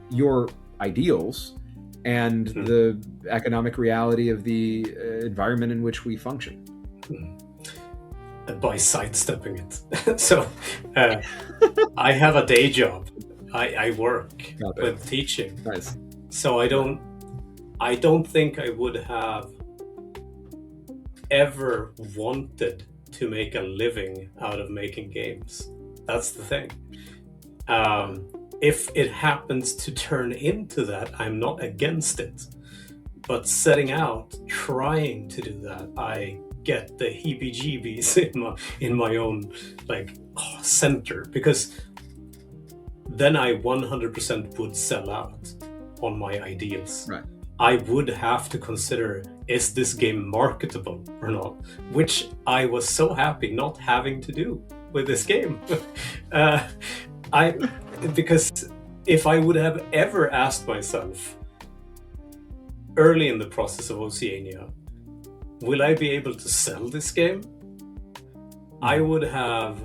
your ideals and the economic reality of the environment in which we function? By sidestepping it. So I have a day job. I work with teaching. Nice. So I don't think I would have ever wanted to make a living out of making games. That's the thing. If it happens to turn into that, I'm not against it. But setting out, trying to do that, I get the heebie-jeebies in my own center, because then I 100% would sell out on my ideals. Right. I would have to consider, is this game marketable or not? Which I was so happy not having to do with this game. Because if I would have ever asked myself early in the process of Oceania, will I be able to sell this game? I would have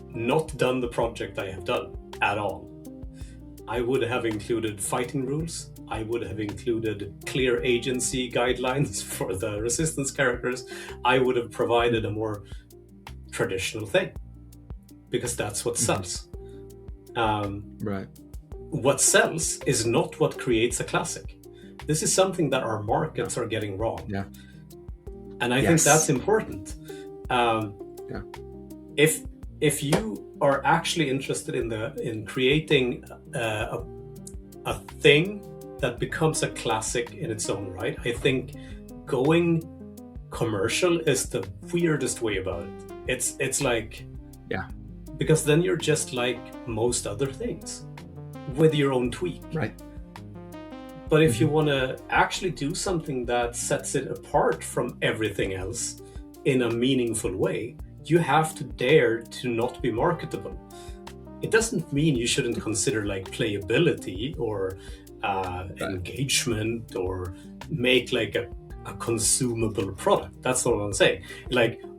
not done the project I have done at all. I would have included fighting rules. I would have included clear agency guidelines for the resistance characters. I would have provided a more traditional thing, because that's what sells. Right. What sells is not what creates a classic. This is something that our markets are getting wrong. Yeah. And I think that's important. If you are actually interested in creating a thing that becomes a classic in its own right, I think going commercial is the weirdest way about it. It's like, because then you're just like most other things with your own tweak. Right. But if you want to actually do something that sets it apart from everything else in a meaningful way, you have to dare to not be marketable. It doesn't mean you shouldn't consider playability or engagement or make a consumable product. That's not what I'm saying.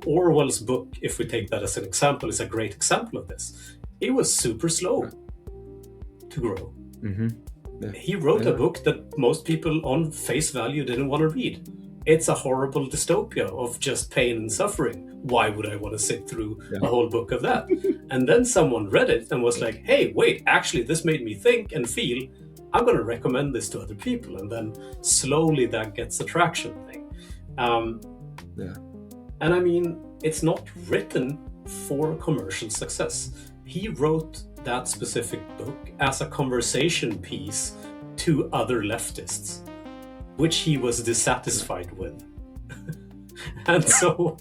Orwell's book, if we take that as an example, is a great example of this. It was super slow to grow. Yeah. He wrote a book that most people on face value didn't want to read. It's a horrible dystopia of just pain and suffering. Why would I want to sit through a whole book of that? And then someone read it and was like, hey, wait, actually this made me think and feel. I'm going to recommend this to other people. And then slowly that gets a traction thing. And I mean, it's not written for commercial success. He wrote that specific book as a conversation piece to other leftists, which he was dissatisfied with. And so,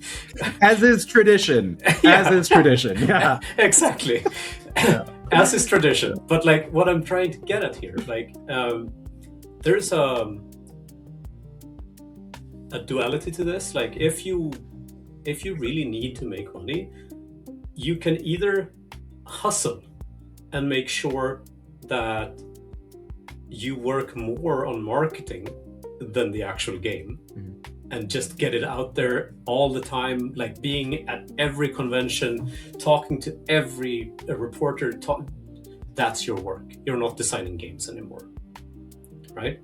as is tradition, yeah, exactly, as is tradition. But like, what I'm trying to get at here, like, there's a duality to this. Like, if you really need to make money, you can either hustle and make sure that you work more on marketing than the actual game, and just get it out there all the time, like being at every convention, talking to every reporter. That's your work. You're not designing games anymore, right?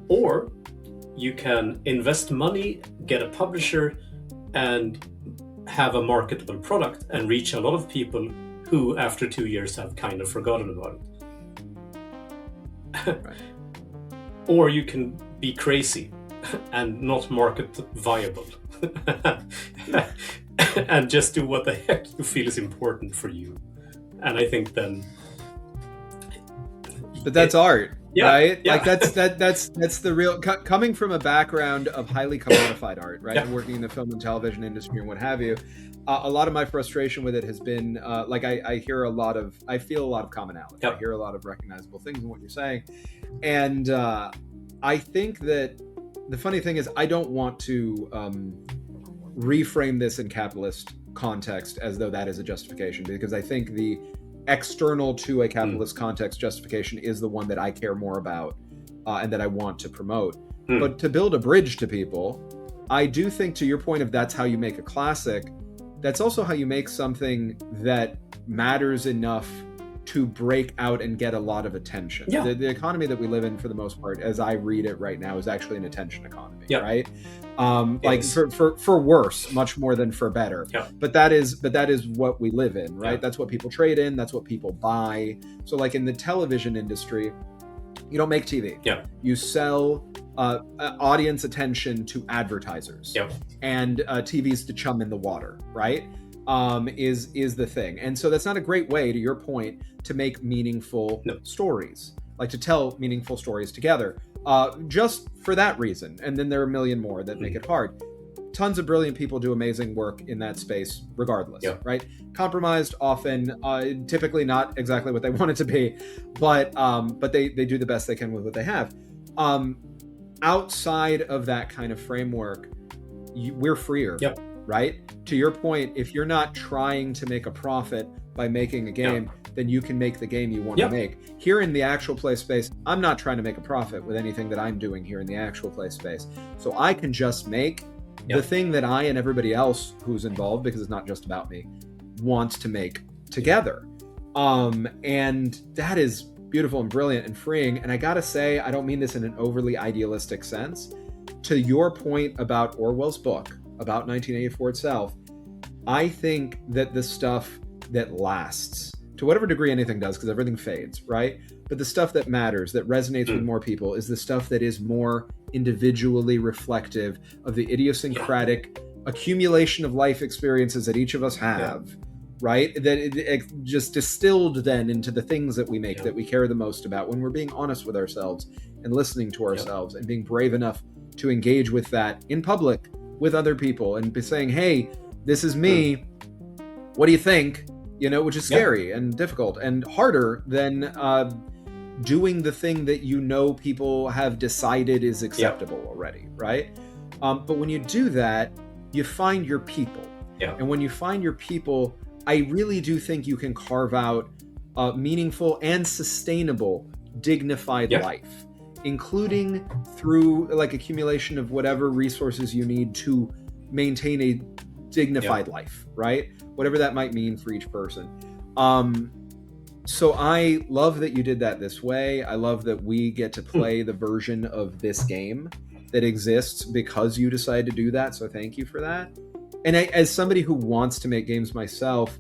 Or you can invest money, get a publisher, and have a marketable product and reach a lot of people who after 2 years have kind of forgotten about it. Right. Or you can be crazy and not market viable and just do what the heck you feel is important for you. And I think then, but that's art, right? Yeah. Like that's the real, coming from a background of highly commodified art, right? And working in the film and television industry and what have you. A lot of my frustration with it has been like I feel a lot of commonality. I hear a lot of recognizable things in what you're saying, and I think that the funny thing is I don't want to reframe this in capitalist context as though that is a justification, because I think the external to a capitalist context justification is the one that I care more about and that I want to promote. But to build a bridge to people, I do think, to your point of that's how you make a classic, that's also how you make something that matters enough to break out and get a lot of attention. The economy that we live in, for the most part, as I read it right now, is actually an attention economy, right? Like for worse, much more than for better. But that is what we live in, right? That's what people trade in. That's what people buy. So like in the television industry, you don't make TV. You sell audience attention to advertisers. And TV's to chum in the water, right? Is the thing. And so that's not a great way, to your point, to make meaningful stories, like to tell meaningful stories together, just for that reason. And then there are a million more that make it hard. Tons of brilliant people do amazing work in that space regardless, right? Compromised often, typically not exactly what they want it to be, but they do the best they can with what they have. Outside of that kind of framework, we're freer. Right? To your point, if you're not trying to make a profit by making a game, then you can make the game you want to make. Here in the actual play space, I'm not trying to make a profit with anything that I'm doing here in the actual play space. So I can just make the thing that I and everybody else who's involved, because it's not just about me, wants to make together. And that is beautiful and brilliant and freeing. And I gotta say, I don't mean this in an overly idealistic sense. To your point about Orwell's book, about 1984 itself, I think that the stuff that lasts, to whatever degree anything does, because everything fades, right? But the stuff that matters, that resonates with more people, is the stuff that is more individually reflective of the idiosyncratic accumulation of life experiences that each of us have, right? That it just distilled then into the things that we make, that we care the most about, when we're being honest with ourselves and listening to ourselves and being brave enough to engage with that in public with other people and be saying, hey, this is me, what do you think? You know, which is scary and difficult and harder than doing the thing that you know people have decided is acceptable already, right? But when you do that, you find your people. And when you find your people, I really do think you can carve out a meaningful and sustainable, dignified life, including through like accumulation of whatever resources you need to maintain a dignified life, right? Whatever that might mean for each person. So I love that you did that this way. I love that we get to play the version of this game that exists because you decided to do that. So thank you for that. And as somebody who wants to make games myself,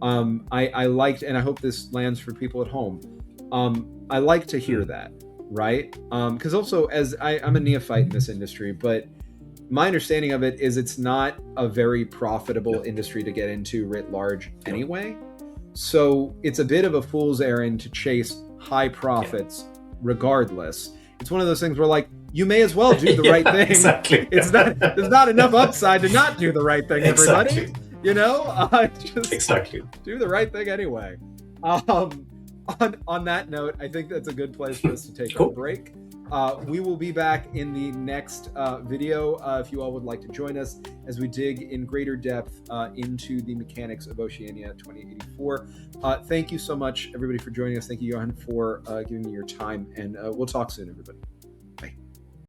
I liked, and I hope this lands for people at home, I like to hear that, right? Because also, as I'm a neophyte in this industry, but my understanding of it is it's not a very profitable industry to get into writ large anyway. So it's a bit of a fool's errand to chase high profits regardless. It's one of those things where, like, you may as well do the right thing. Exactly. There's not enough upside to not do the right thing, everybody. Exactly. You know, just Exactly. do the right thing anyway. On that note, I think that's a good place for us to take a break. We will be back in the next video if you all would like to join us as we dig in greater depth into the mechanics of Oceania 2084. Thank you so much, everybody, for joining us. Thank you, Johan, for giving me your time, and we'll talk soon, everybody.